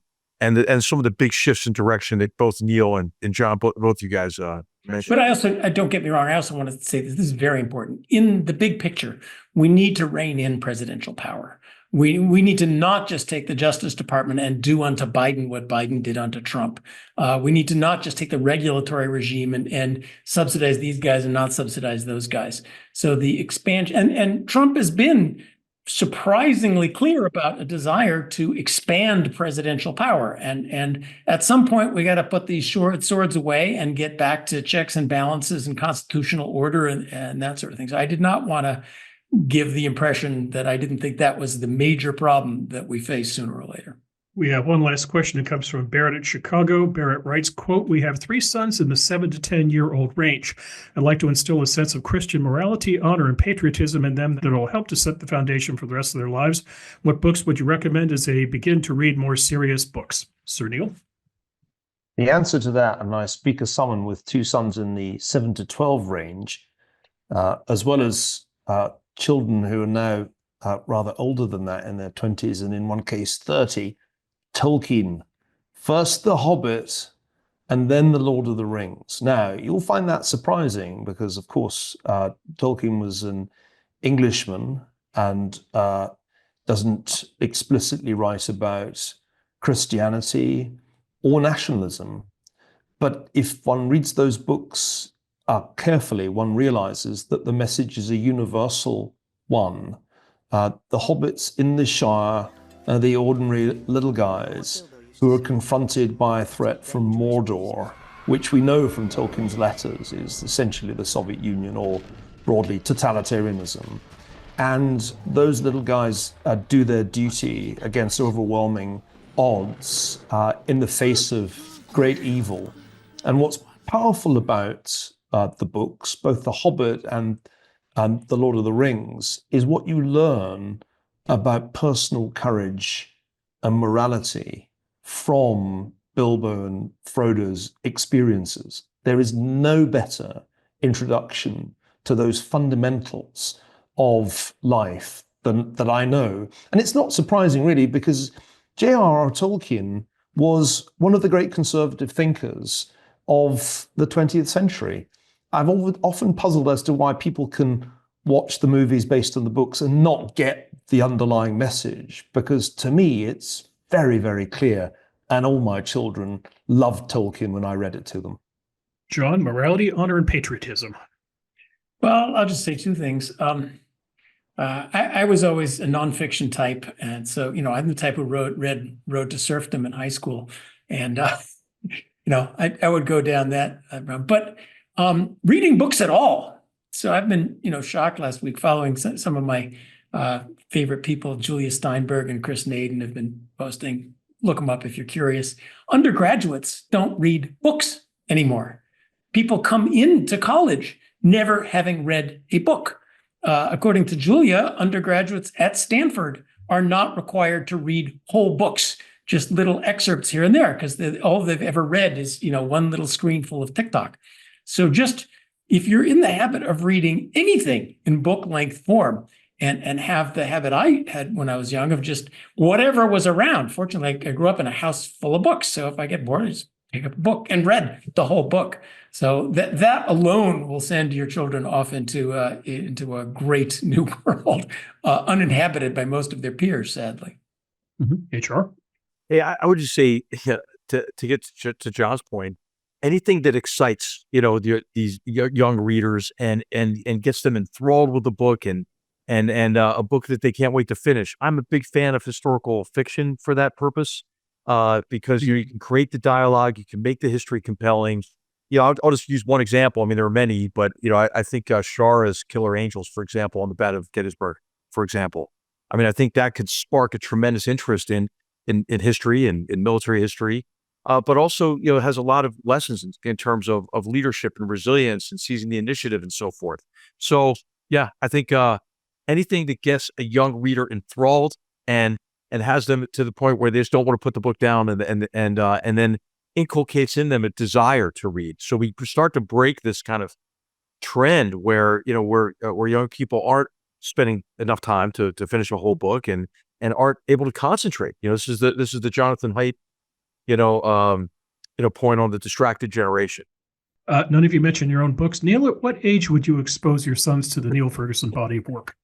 some of the big shifts in direction that both Neil and John, both you guys mentioned. But don't get me wrong, I also want to say this is very important. In the big picture, we need to rein in presidential power. We need to not just take the Justice Department and do unto Biden what Biden did unto Trump. We need to not just take the regulatory regime and subsidize these guys and not subsidize those guys. So the expansion, and Trump has been surprisingly clear about a desire to expand presidential power. And at some point, we got to put these swords away and get back to checks and balances and constitutional order and that sort of thing. So I did not want to give the impression that I didn't think that was the major problem that we face sooner or later. We have one last question. It comes from Barrett at Chicago. Barrett writes, quote, "We have 3 sons in the 7 to 10-year-old range. I'd like to instill a sense of Christian morality, honor, and patriotism in them that will help to set the foundation for the rest of their lives. What books would you recommend as they begin to read more serious books?" Sir Niall? The answer to that, and I speak as someone with 2 sons in the 7 to 12 range, as well as children who are now rather older than that, in their 20s, and in one case 30, Tolkien. First The Hobbit, and then The Lord of the Rings. Now, you'll find that surprising because, of course, Tolkien was an Englishman and doesn't explicitly write about Christianity or nationalism. But if one reads those books carefully, one realizes that the message is a universal one. The hobbits in the Shire are the ordinary little guys who are confronted by a threat from Mordor, which we know from Tolkien's letters is essentially the Soviet Union or broadly totalitarianism. And those little guys do their duty against overwhelming odds in the face of great evil. And what's powerful about the books, both The Hobbit and The Lord of the Rings, is what you learn about personal courage and morality from Bilbo and Frodo's experiences. There is no better introduction to those fundamentals of life that I know. And it's not surprising, really, because J.R.R. Tolkien was one of the great conservative thinkers of the 20th century. I've often puzzled as to why people can watch the movies based on the books and not get the underlying message, because to me, it's very, very clear. And all my children loved Tolkien when I read it to them. John, morality, honor, and patriotism. Well, I'll just say 2 things. I was always a nonfiction type. And so, I'm the type who read Road to Serfdom in high school. And, I would go down that road. But reading books at all. So I've been, shocked last week following some of my favorite people. Julia Steinberg and Chris Naden have been posting. Look them up if you're curious. Undergraduates don't read books anymore. People come into college never having read a book. According to Julia, undergraduates at Stanford are not required to read whole books, just little excerpts here and there, because all they've ever read is, one little screen full of TikTok. So just if you're in the habit of reading anything in book length form and have the habit I had when I was young of just whatever was around. Fortunately, I grew up in a house full of books. So if I get bored, I just pick up a book and read the whole book. So that alone will send your children off into a great new world, uninhabited by most of their peers, sadly. Mm-hmm. HR? Hey, I would just say to get to John's point, anything that excites these young readers and gets them enthralled with the book and a book that they can't wait to finish. I'm a big fan of historical fiction for that purpose, because you can create the dialogue, you can make the history compelling. I'll just use one example. I mean, there are many, but I think Shara's Killer Angels, for example, on the Battle of Gettysburg, for example. I mean, I think that could spark a tremendous interest in history and in military history, but also has a lot of lessons in terms of leadership and resilience and seizing the initiative and so forth. So yeah, I think anything that gets a young reader enthralled and has them to the point where they just don't want to put the book down and then inculcates in them a desire to read. So we start to break this kind of trend where young people aren't spending enough time to finish a whole book and aren't able to concentrate. This is the Jonathan Haidt point on the distracted generation. None of you mentioned your own books. Neil, at what age would you expose your sons to the Niall Ferguson body of work?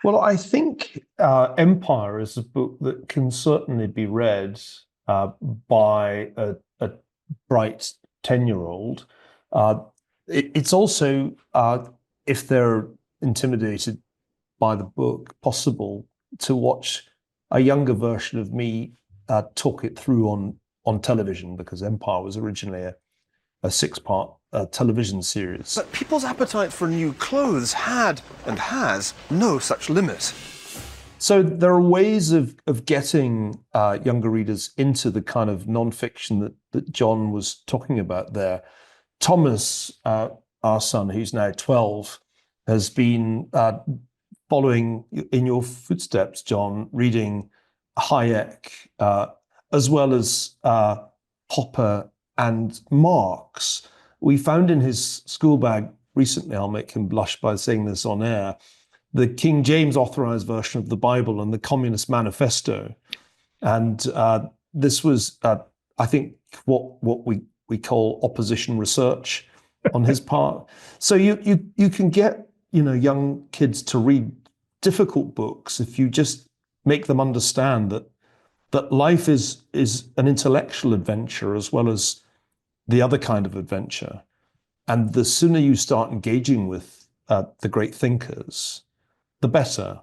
Well, I think Empire is a book that can certainly be read by a bright 10-year-old. It's also, if they're intimidated by the book possible to watch a younger version of me talk it through on television, because Empire was originally a 6-part television series. But people's appetite for new clothes had and has no such limit. So there are ways of getting younger readers into the kind of nonfiction that John was talking about there. Thomas, our son, who's now 12, has been following in your footsteps, John, reading Hayek, as well as Popper and Marx. We found in his school bag recently, I'll make him blush by saying this on air, the King James authorized version of the Bible and the Communist Manifesto. And this was, I think, what we call opposition research on his part. So you can get, young kids to read difficult books if you just make them understand that life is an intellectual adventure as well as the other kind of adventure. And the sooner you start engaging with the great thinkers, the better.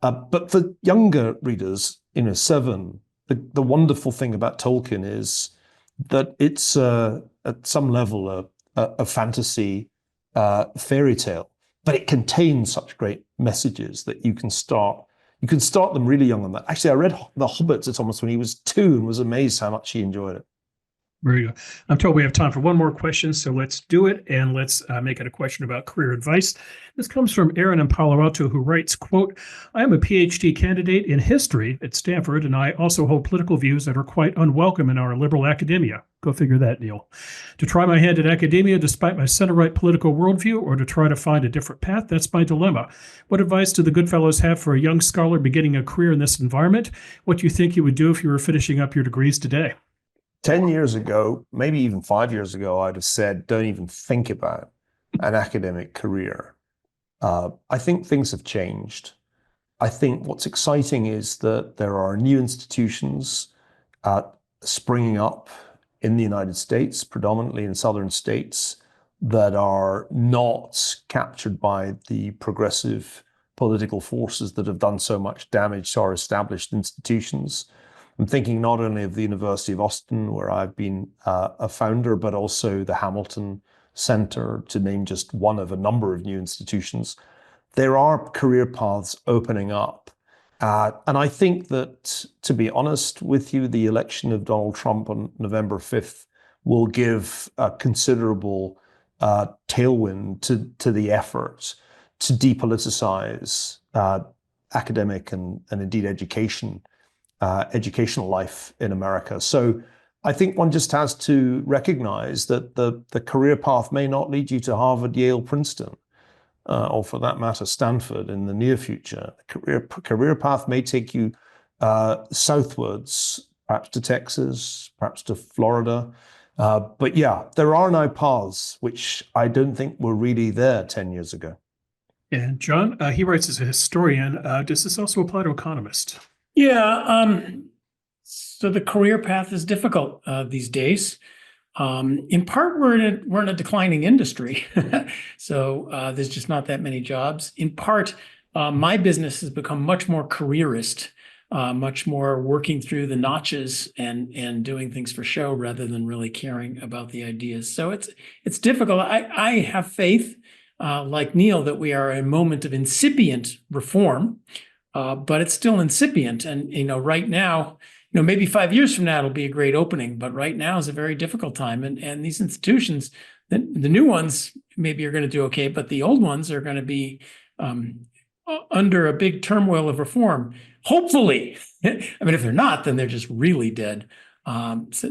But for younger readers, 7, the wonderful thing about Tolkien is that it's at some level a fantasy fairy tale, but it contains such great messages that you can start them really young on that. Actually, I read The Hobbit to Thomas when he was 2 and was amazed how much he enjoyed it. Very good. I'm told we have time for one more question, so let's do it, and let's make it a question about career advice. This comes from Aaron in Palo Alto, who writes, quote, I am a PhD candidate in history at Stanford, and I also hold political views that are quite unwelcome in our liberal academia. Go figure that, Neil. To try my hand at academia despite my center-right political worldview, or to try to find a different path, that's my dilemma. What advice do the GoodFellows have for a young scholar beginning a career in this environment? What do you think you would do if you were finishing up your degrees today? 10 years ago, maybe even 5 years ago, I'd have said, don't even think about an academic career. I think things have changed. I think what's exciting is that there are new institutions springing up in the United States, predominantly in southern states, that are not captured by the progressive political forces that have done so much damage to our established institutions. I'm thinking not only of the University of Austin, where I've been a founder, but also the Hamilton Center, to name just one of a number of new institutions. There are career paths opening up. And I think that, to be honest with you, the election of Donald Trump on November 5th will give a considerable tailwind to the effort to depoliticize academic and indeed educational life in America. So I think one just has to recognize that the career path may not lead you to Harvard, Yale, Princeton, or for that matter, Stanford in the near future. Career path may take you southwards, perhaps to Texas, perhaps to Florida. But yeah, there are now paths which I don't think were really there 10 years ago. And John, he writes as a historian. Does this also apply to economists? Yeah. So the career path is difficult these days. In part, we're in a declining industry, so there's just not that many jobs. In part, my business has become much more careerist, much more working through the notches and doing things for show rather than really caring about the ideas. So it's difficult. I have faith, like Neil, that we are in a moment of incipient reform. But it's still incipient. And, right now, maybe 5 years from now, it'll be a great opening. But right now is a very difficult time. And these institutions, the new ones maybe are going to do okay, but the old ones are going to be under a big turmoil of reform. Hopefully. I mean, if they're not, then they're just really dead. But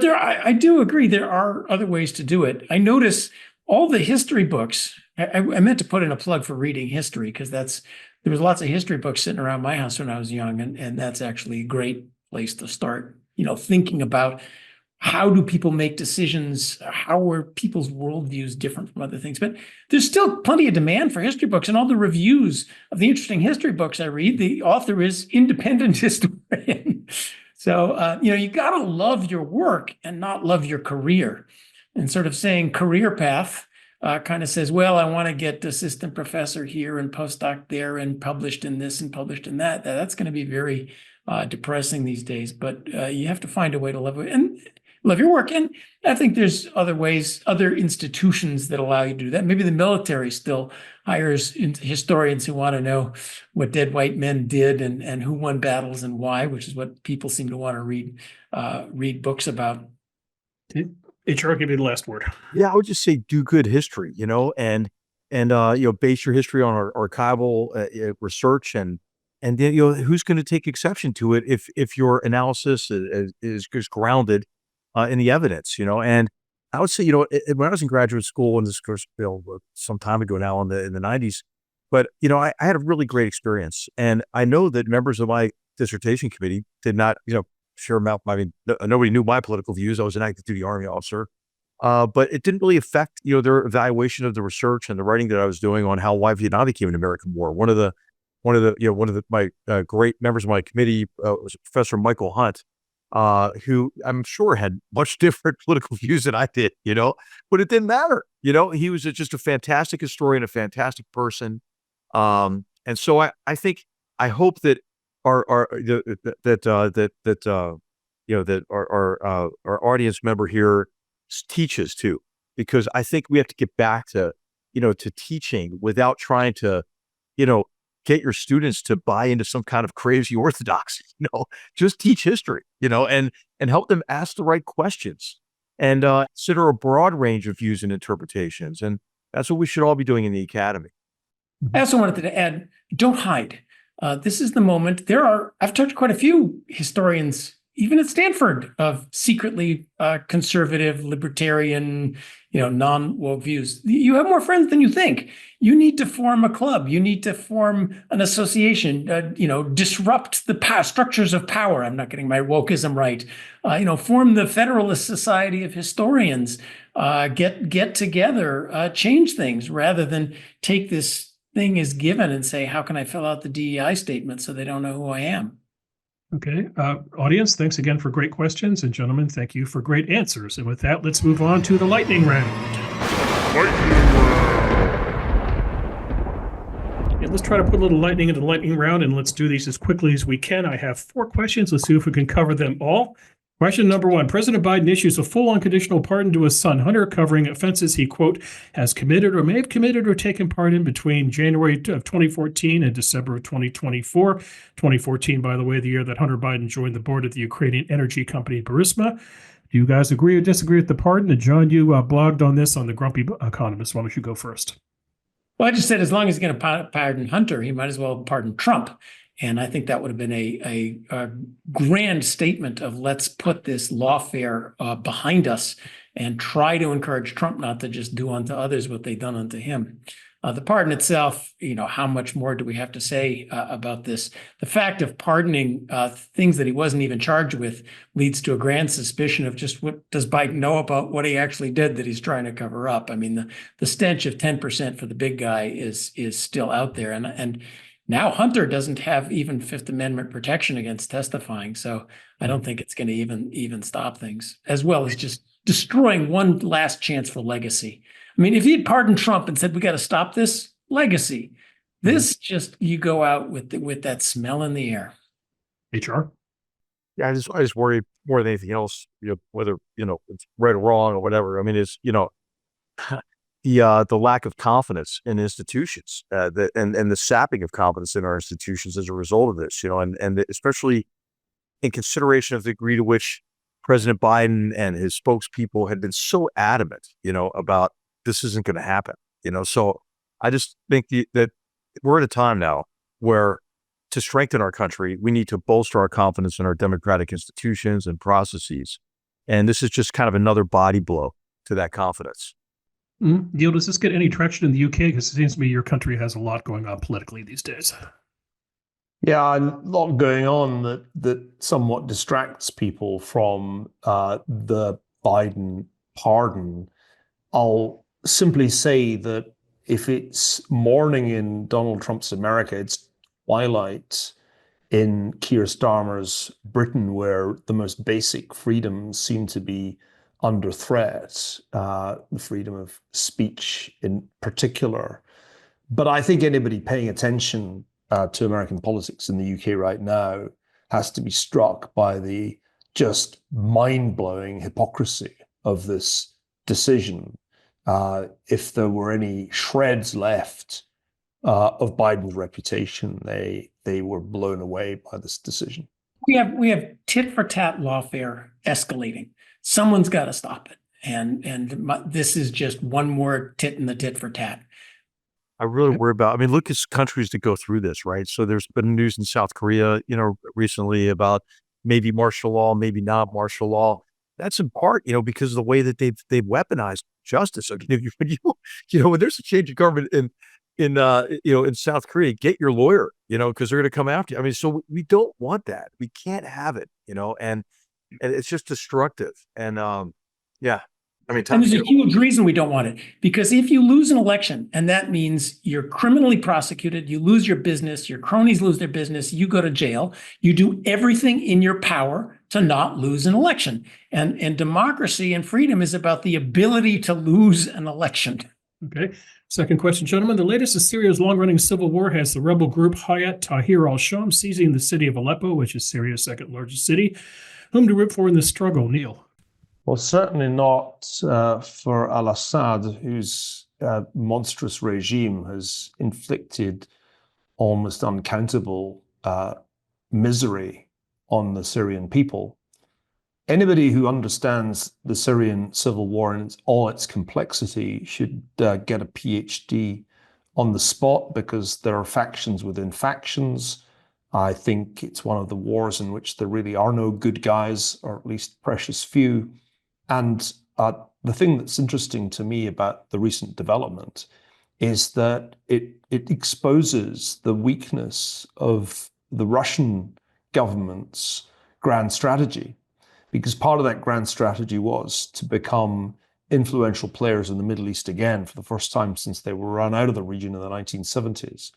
I do agree there are other ways to do it. I notice all the history books. I meant to put in a plug for reading history, because there was lots of history books sitting around my house when I was young, and that's actually a great place to start, thinking about how do people make decisions, how are people's worldviews different from other things. But there's still plenty of demand for history books, and all the reviews of the interesting history books I read, the author is independent historian. So, you got to love your work and not love your career. And sort of saying career path, kind of says, well, I want to get assistant professor here and postdoc there and published in this and published in that, that's going to be very depressing these days. But you have to find a way to love it and love your work. And I think there's other ways, other institutions that allow you to do that. Maybe the military still hires historians who want to know what dead white men did and who won battles and why, which is what people seem to want to read books about. HR, give you the last word. Yeah, I would just say do good history, and base your history on archival research and then, who's going to take exception to it if your analysis is grounded in the evidence, and I would say, when I was in graduate school, and this course some time ago now in the 90s, but I had a really great experience, and I know that members of my dissertation committee did not, share about. I mean, nobody knew my political views. I was an active duty Army officer, but it didn't really affect their evaluation of the research and the writing that I was doing on why Vietnam became an American war. One of my great members of my committee was Professor Michael Hunt, who I'm sure had much different political views than I did, but it didn't matter. He was just a fantastic historian, a fantastic person. And so I hope that our audience member here teaches too, because I think we have to get back to teaching without trying to, get your students to buy into some kind of crazy orthodoxy. Just teach history, and help them ask the right questions and consider a broad range of views and interpretations. And that's what we should all be doing in the academy. I also wanted to add, don't hide. This is the moment. I've talked to quite a few historians, even at Stanford, of secretly conservative, libertarian, non-woke views. You have more friends than you think. You need to form a club. You need to form an association, disrupt the structures of power. I'm not getting my wokeism right. Form the Federalist Society of Historians, get together, change things rather than take this thing as given and say, how can I fill out the DEI statement so they don't know who I am? Okay. Audience, thanks again for great questions. And gentlemen, thank you for great answers. And with that, let's move on to the lightning round. And let's try to put a little lightning into the lightning round, and let's do these as quickly as we can. I have 4 questions. Let's see if we can cover them all. Question number 1, President Biden issues a full unconditional pardon to his son, Hunter, covering offenses he, quote, has committed or may have committed or taken part in between January of 2014 and December of 2024. 2014, by the way, the year that Hunter Biden joined the board of the Ukrainian energy company Burisma. Do you guys agree or disagree with the pardon? And John, you blogged on this on the Grumpy Economist. Why don't you go first? Well, I just said as long as he's going to pardon Hunter, he might as well pardon Trump. And I think that would have been a grand statement of let's put this lawfare behind us and try to encourage Trump not to just do unto others what they've done unto him. The pardon itself, how much more do we have to say about this? The fact of pardoning things that he wasn't even charged with leads to a grand suspicion of just what does Biden know about what he actually did that he's trying to cover up. I mean, the stench of 10% for the big guy is still out there. And now Hunter doesn't have even Fifth Amendment protection against testifying. So I don't think it's going to even stop things, as well as just destroying one last chance for legacy. I mean, if he had pardoned Trump and said, we got to stop this, legacy, this just, you go out with that smell in the air. HR? Yeah, I just worry more than anything else, whether, it's right or wrong or whatever. I mean, it's, the lack of confidence in institutions, and the sapping of confidence in our institutions as a result of this, and especially in consideration of the degree to which President Biden and his spokespeople had been so adamant, about this isn't going to happen, So I just think that we're at a time now where to strengthen our country, we need to bolster our confidence in our democratic institutions and processes. And this is just kind of another body blow to that confidence. Neil, does this get any traction in the UK? Because it seems to me your country has a lot going on politically these days. Yeah, a lot going on that somewhat distracts people from the Biden pardon. I'll simply say that if it's morning in Donald Trump's America, it's twilight in Keir Starmer's Britain, where the most basic freedoms seem to be under threat, the freedom of speech in particular. But I think anybody paying attention to American politics in the UK right now has to be struck by the just mind-blowing hypocrisy of this decision. If there were any shreds left of Biden's reputation, they were blown away by this decision. We have tit for tat lawfare escalating. Someone's got to stop it, and this is just one more tit in the tit for tat. I really worry about, I mean, look at countries that go through this, right? So there's been news in South Korea, recently about maybe martial law, maybe not martial law. That's in part, because of the way that they've weaponized justice. I mean, when there's a change of government in South Korea, get your lawyer, because they're going to come after you. I mean, so we don't want that. We can't have it, and it's just destructive. And yeah. I mean, and there's a huge reason we don't want it, because if you lose an election, and that means you're criminally prosecuted, you lose your business, your cronies lose their business, you go to jail, you do everything in your power to not lose an election. And democracy and freedom is about the ability to lose an election. Okay. Second question, gentlemen. The latest of Syria's long-running civil war has the rebel group Hayat Tahrir al-Sham seizing the city of Aleppo, which is Syria's second largest city. Whom to root for in this struggle, Neil? Well, certainly not for al-Assad, whose monstrous regime has inflicted almost uncountable misery on the Syrian people. Anybody who understands the Syrian civil war and all its complexity should get a PhD on the spot, because there are factions within factions. I think it's one of the wars in which there really are no good guys, or at least precious few. And the thing that's interesting to me about the recent development is that it exposes the weakness of the Russian government's grand strategy, because part of that grand strategy was to become influential players in the Middle East again for the first time since they were run out of the region in the 1970s.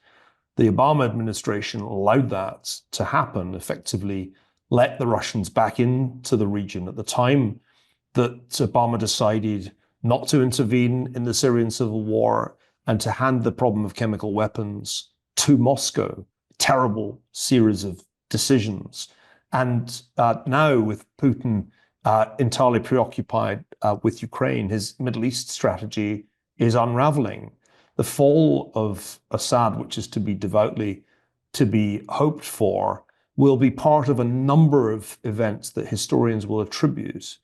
The Obama administration allowed that to happen, effectively let the Russians back into the region at the time that Obama decided not to intervene in the Syrian civil war and to hand the problem of chemical weapons to Moscow. Terrible series of decisions. And now with Putin entirely preoccupied with Ukraine, his Middle East strategy is unraveling. The fall of Assad, which is to be devoutly to be hoped for, will be part of a number of events that historians will attribute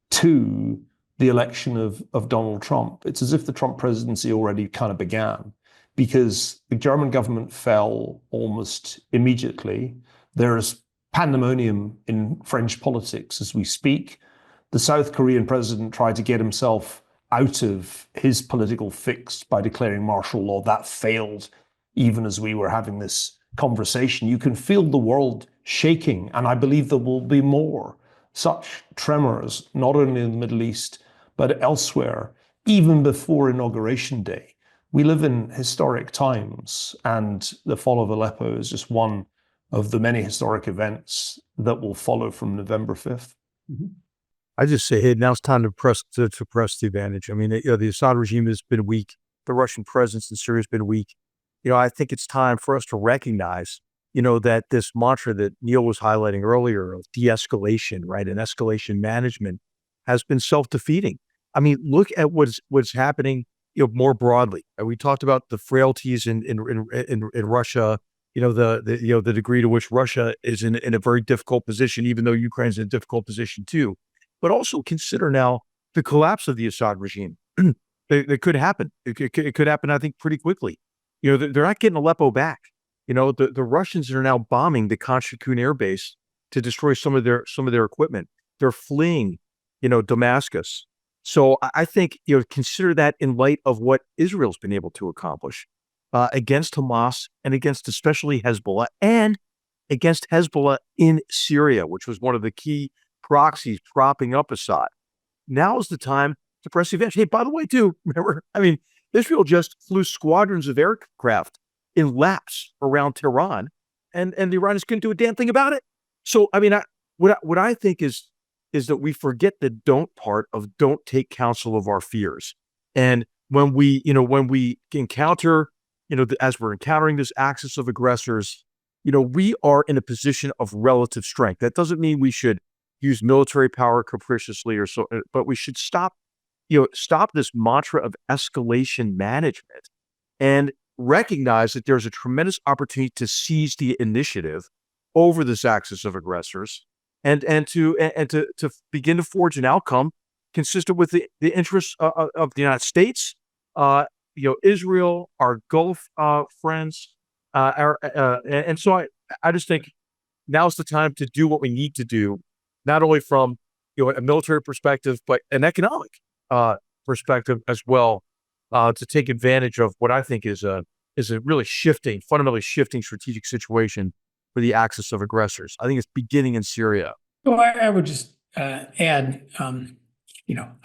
to the election of Donald Trump. It's as if the Trump presidency already kind of began, because the German government fell almost immediately. There's pandemonium in French politics as we speak. The South Korean president tried to get himself out of his political fix by declaring martial law. That failed even as we were having this conversation. You can feel the world shaking, and I believe there will be more such tremors, not only in the Middle East, but elsewhere, even before Inauguration Day. We live in historic times, and the fall of Aleppo is just one of the many historic events that will follow from November 5th. Mm-hmm. I just say, hey, now it's time to press the advantage. I mean, the Assad regime has been weak. The Russian presence in Syria has been weak. I think it's time for us to recognize that this mantra that Neil was highlighting earlier of de-escalation, right, and escalation management has been self-defeating. I mean, look at what's happening, more broadly. We talked about the frailties in Russia, the degree to which Russia is in a very difficult position, even though Ukraine's in a difficult position too. But also consider now the collapse of the Assad regime. It could happen. It could happen, I think, pretty quickly. They're not getting Aleppo back. The Russians are now bombing the Khan Shaykhun air base to destroy some of their equipment. They're fleeing, Damascus. So I think, consider that in light of what Israel's been able to accomplish against Hamas and against especially Hezbollah, and against Hezbollah in Syria, which was one of the key proxies propping up Assad. Now is the time to press the advantage. Hey, by the way, too, remember, Israel just flew squadrons of aircraft in laps around Tehran, and the Iranians couldn't do a damn thing about it. So, what I think is is that we forget the don't part of don't take counsel of our fears. And when we encounter, as we're encountering this axis of aggressors, we are in a position of relative strength. That doesn't mean we should use military power capriciously or so, but we should stop this mantra of escalation management and recognize that there's a tremendous opportunity to seize the initiative over this axis of aggressors and to begin to forge an outcome consistent with the interests of the United States, Israel, our Gulf friends, and so I just think now's the time to do what we need to do, not only from a military perspective, but an economic perspective as well, to take advantage of what I think is a really fundamentally shifting strategic situation for the axis of aggressors. I think it's beginning in Syria. Well, I would just add,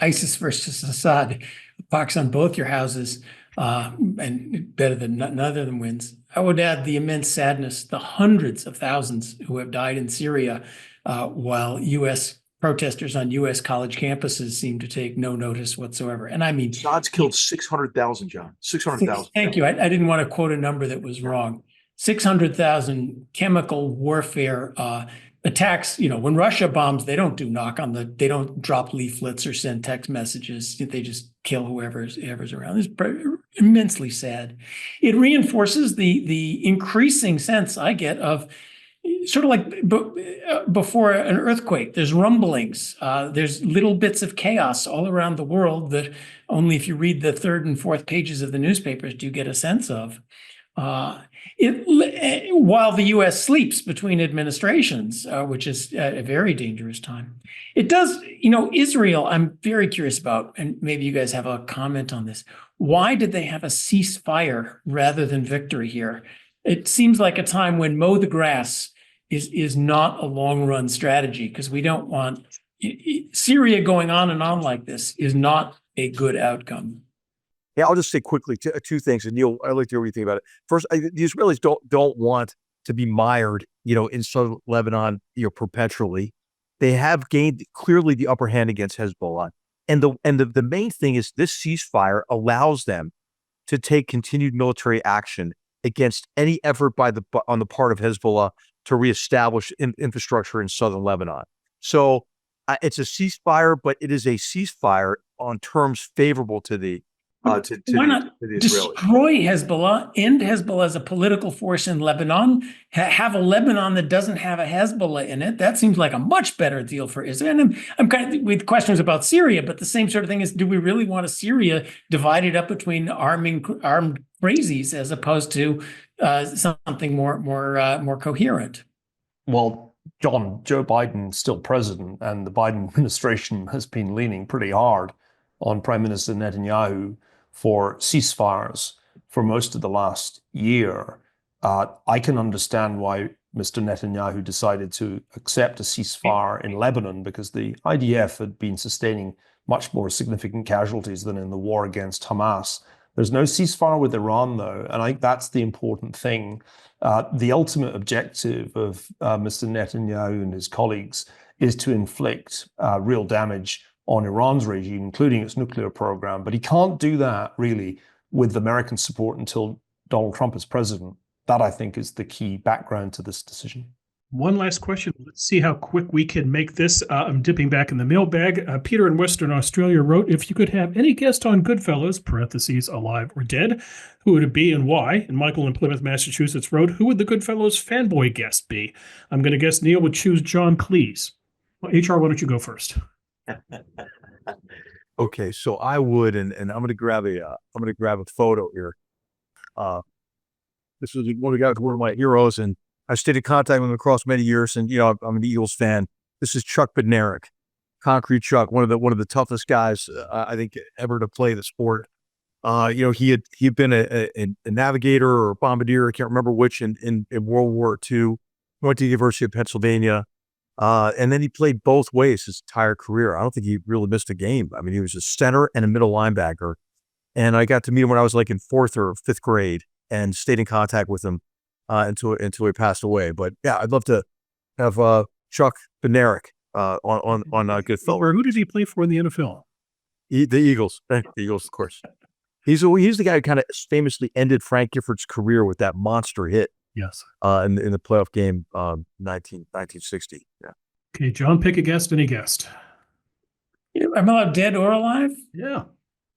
ISIS versus Assad, pox on both your houses, and better than none of them wins. I would add the immense sadness, the hundreds of thousands who have died in Syria, while U.S. protesters on U.S. college campuses seem to take no notice whatsoever. And I mean, Assad's killed 600,000, John. 600,000. Thank you. I didn't want to quote a number that was wrong. 600,000 chemical warfare attacks. When Russia bombs, they don't they don't drop leaflets or send text messages. They just kill whoever's around. It's immensely sad. It reinforces the increasing sense I get of sort of like before an earthquake, there's rumblings. There's little bits of chaos all around the world that only if you read the third and fourth pages of the newspapers do you get a sense of. While the U.S. sleeps between administrations, which is a very dangerous time. It does, Israel, I'm very curious about, and maybe you guys have a comment on this. Why did they have a ceasefire rather than victory here? It seems like a time when mow the grass is not a long-run strategy, because we don't want Syria going on and on like this is not a good outcome. Yeah, I'll just say quickly two things, and Neil, I'd like to hear what you think about it. First, the Israelis don't want to be mired, in southern Lebanon, perpetually. They have gained clearly the upper hand against Hezbollah, and the main thing is this ceasefire allows them to take continued military action against any effort on the part of Hezbollah to reestablish infrastructure in southern Lebanon. So it's a ceasefire, but it is a ceasefire on terms favorable to the Why not destroy Hezbollah, end Hezbollah as a political force in Lebanon, have a Lebanon that doesn't have a Hezbollah in it? That seems like a much better deal for Israel. And I'm kind of with questions about Syria, but the same sort of thing is, do we really want a Syria divided up between armed crazies as opposed to something more coherent? Well, John, Joe Biden's still president, and the Biden administration has been leaning pretty hard on Prime Minister Netanyahu for ceasefires for most of the last year. I can understand why Mr. Netanyahu decided to accept a ceasefire in Lebanon, because the IDF had been sustaining much more significant casualties than in the war against Hamas. There's no ceasefire with Iran, though, and I think that's the important thing. The ultimate objective of Mr. Netanyahu and his colleagues is to inflict real damage on Iran's regime, including its nuclear program. But he can't do that, really, with American support until Donald Trump is president. That, I think, is the key background to this decision. One last question. Let's see how quick we can make this. I'm dipping back in the mailbag. Peter in Western Australia wrote, if you could have any guest on GoodFellows, parentheses, alive or dead, who would it be and why? And Michael in Plymouth, Massachusetts wrote, who would the GoodFellows fanboy guest be? I'm going to guess Neil would choose John Cleese. Well, HR, why don't you go first? Okay, so I would, and I'm going to grab a photo here. This was one of my heroes, and I stayed in contact with him across many years. And I'm an Eagles fan. This is Chuck Bednarik, Concrete Chuck, one of the toughest guys I think ever to play the sport. He had been a navigator or a bombardier, I can't remember which, in World War II. Went to the University of Pennsylvania. And then he played both ways his entire career. I don't think he really missed a game. I mean, he was a center and a middle linebacker. And I got to meet him when I was like in 4th or 5th grade and stayed in contact with him until he passed away. But yeah, I'd love to have Chuck Bednarik on Goodfellows. Who did he play for in the NFL? The Eagles. The Eagles, of course. He's the guy who kind of famously ended Frank Gifford's career with that monster hit. Yes. In the playoff game, 1960. Yeah. Okay, John, pick a guest. Any guest? I'm allowed dead or alive? Yeah.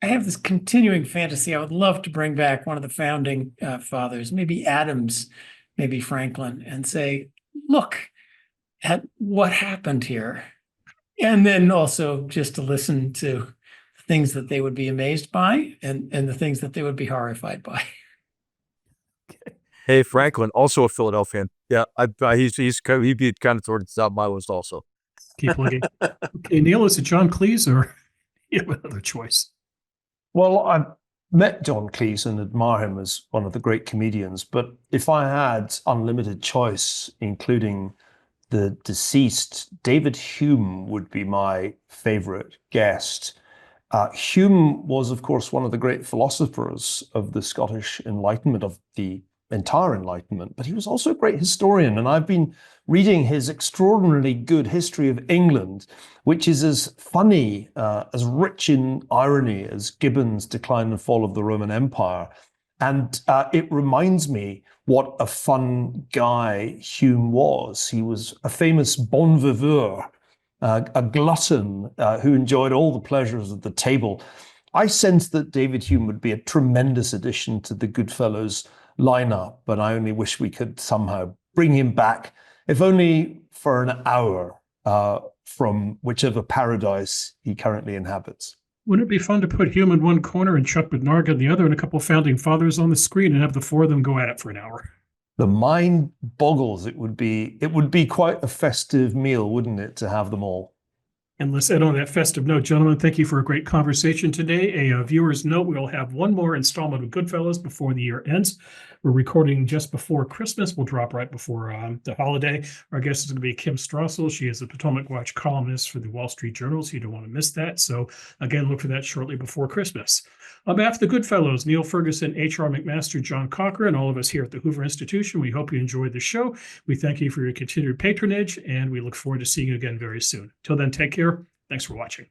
I have this continuing fantasy. I would love to bring back one of the founding fathers, maybe Adams, maybe Franklin, and say, look at what happened here. And then also just to listen to things that they would be amazed by and the things that they would be horrified by. Hey, Franklin, also a Philadelphian. Yeah, he'd be kind of towards the top of my list also. Keep looking. Okay, Neil, is it John Cleese or you have another choice? Well, I've met John Cleese and admire him as one of the great comedians, but if I had unlimited choice, including the deceased, David Hume would be my favorite guest. Hume was, of course, one of the great philosophers of the Scottish Enlightenment, of the entire Enlightenment, but he was also a great historian. And I've been reading his extraordinarily good history of England, which is as funny, as rich in irony as Gibbon's Decline and Fall of the Roman Empire. And it reminds me what a fun guy Hume was. He was a famous bon viveur, a glutton who enjoyed all the pleasures of the table. I sense that David Hume would be a tremendous addition to the Goodfellows lineup, but I only wish we could somehow bring him back, if only for an hour, from whichever paradise he currently inhabits. Wouldn't it be fun to put Hume in one corner and Chuck Bednarg in the other and a couple of founding fathers on the screen and have the four of them go at it for an hour? The mind boggles. It would be quite a festive meal, wouldn't it, to have them all? And let's end on that festive note. Gentlemen, thank you for a great conversation today. A viewer's note, we'll have one more installment of Goodfellows before the year ends. We're recording just before Christmas. We'll drop right before the holiday. Our guest is going to be Kim Strassel. She is a Potomac Watch columnist for the Wall Street Journal, so you don't want to miss that. So again, look for that shortly before Christmas. On behalf of the Goodfellows, Niall Ferguson, H.R. McMaster, John Cochrane, all of us here at the Hoover Institution, we hope you enjoyed the show. We thank you for your continued patronage, and we look forward to seeing you again very soon. Till then, take care. Thanks for watching.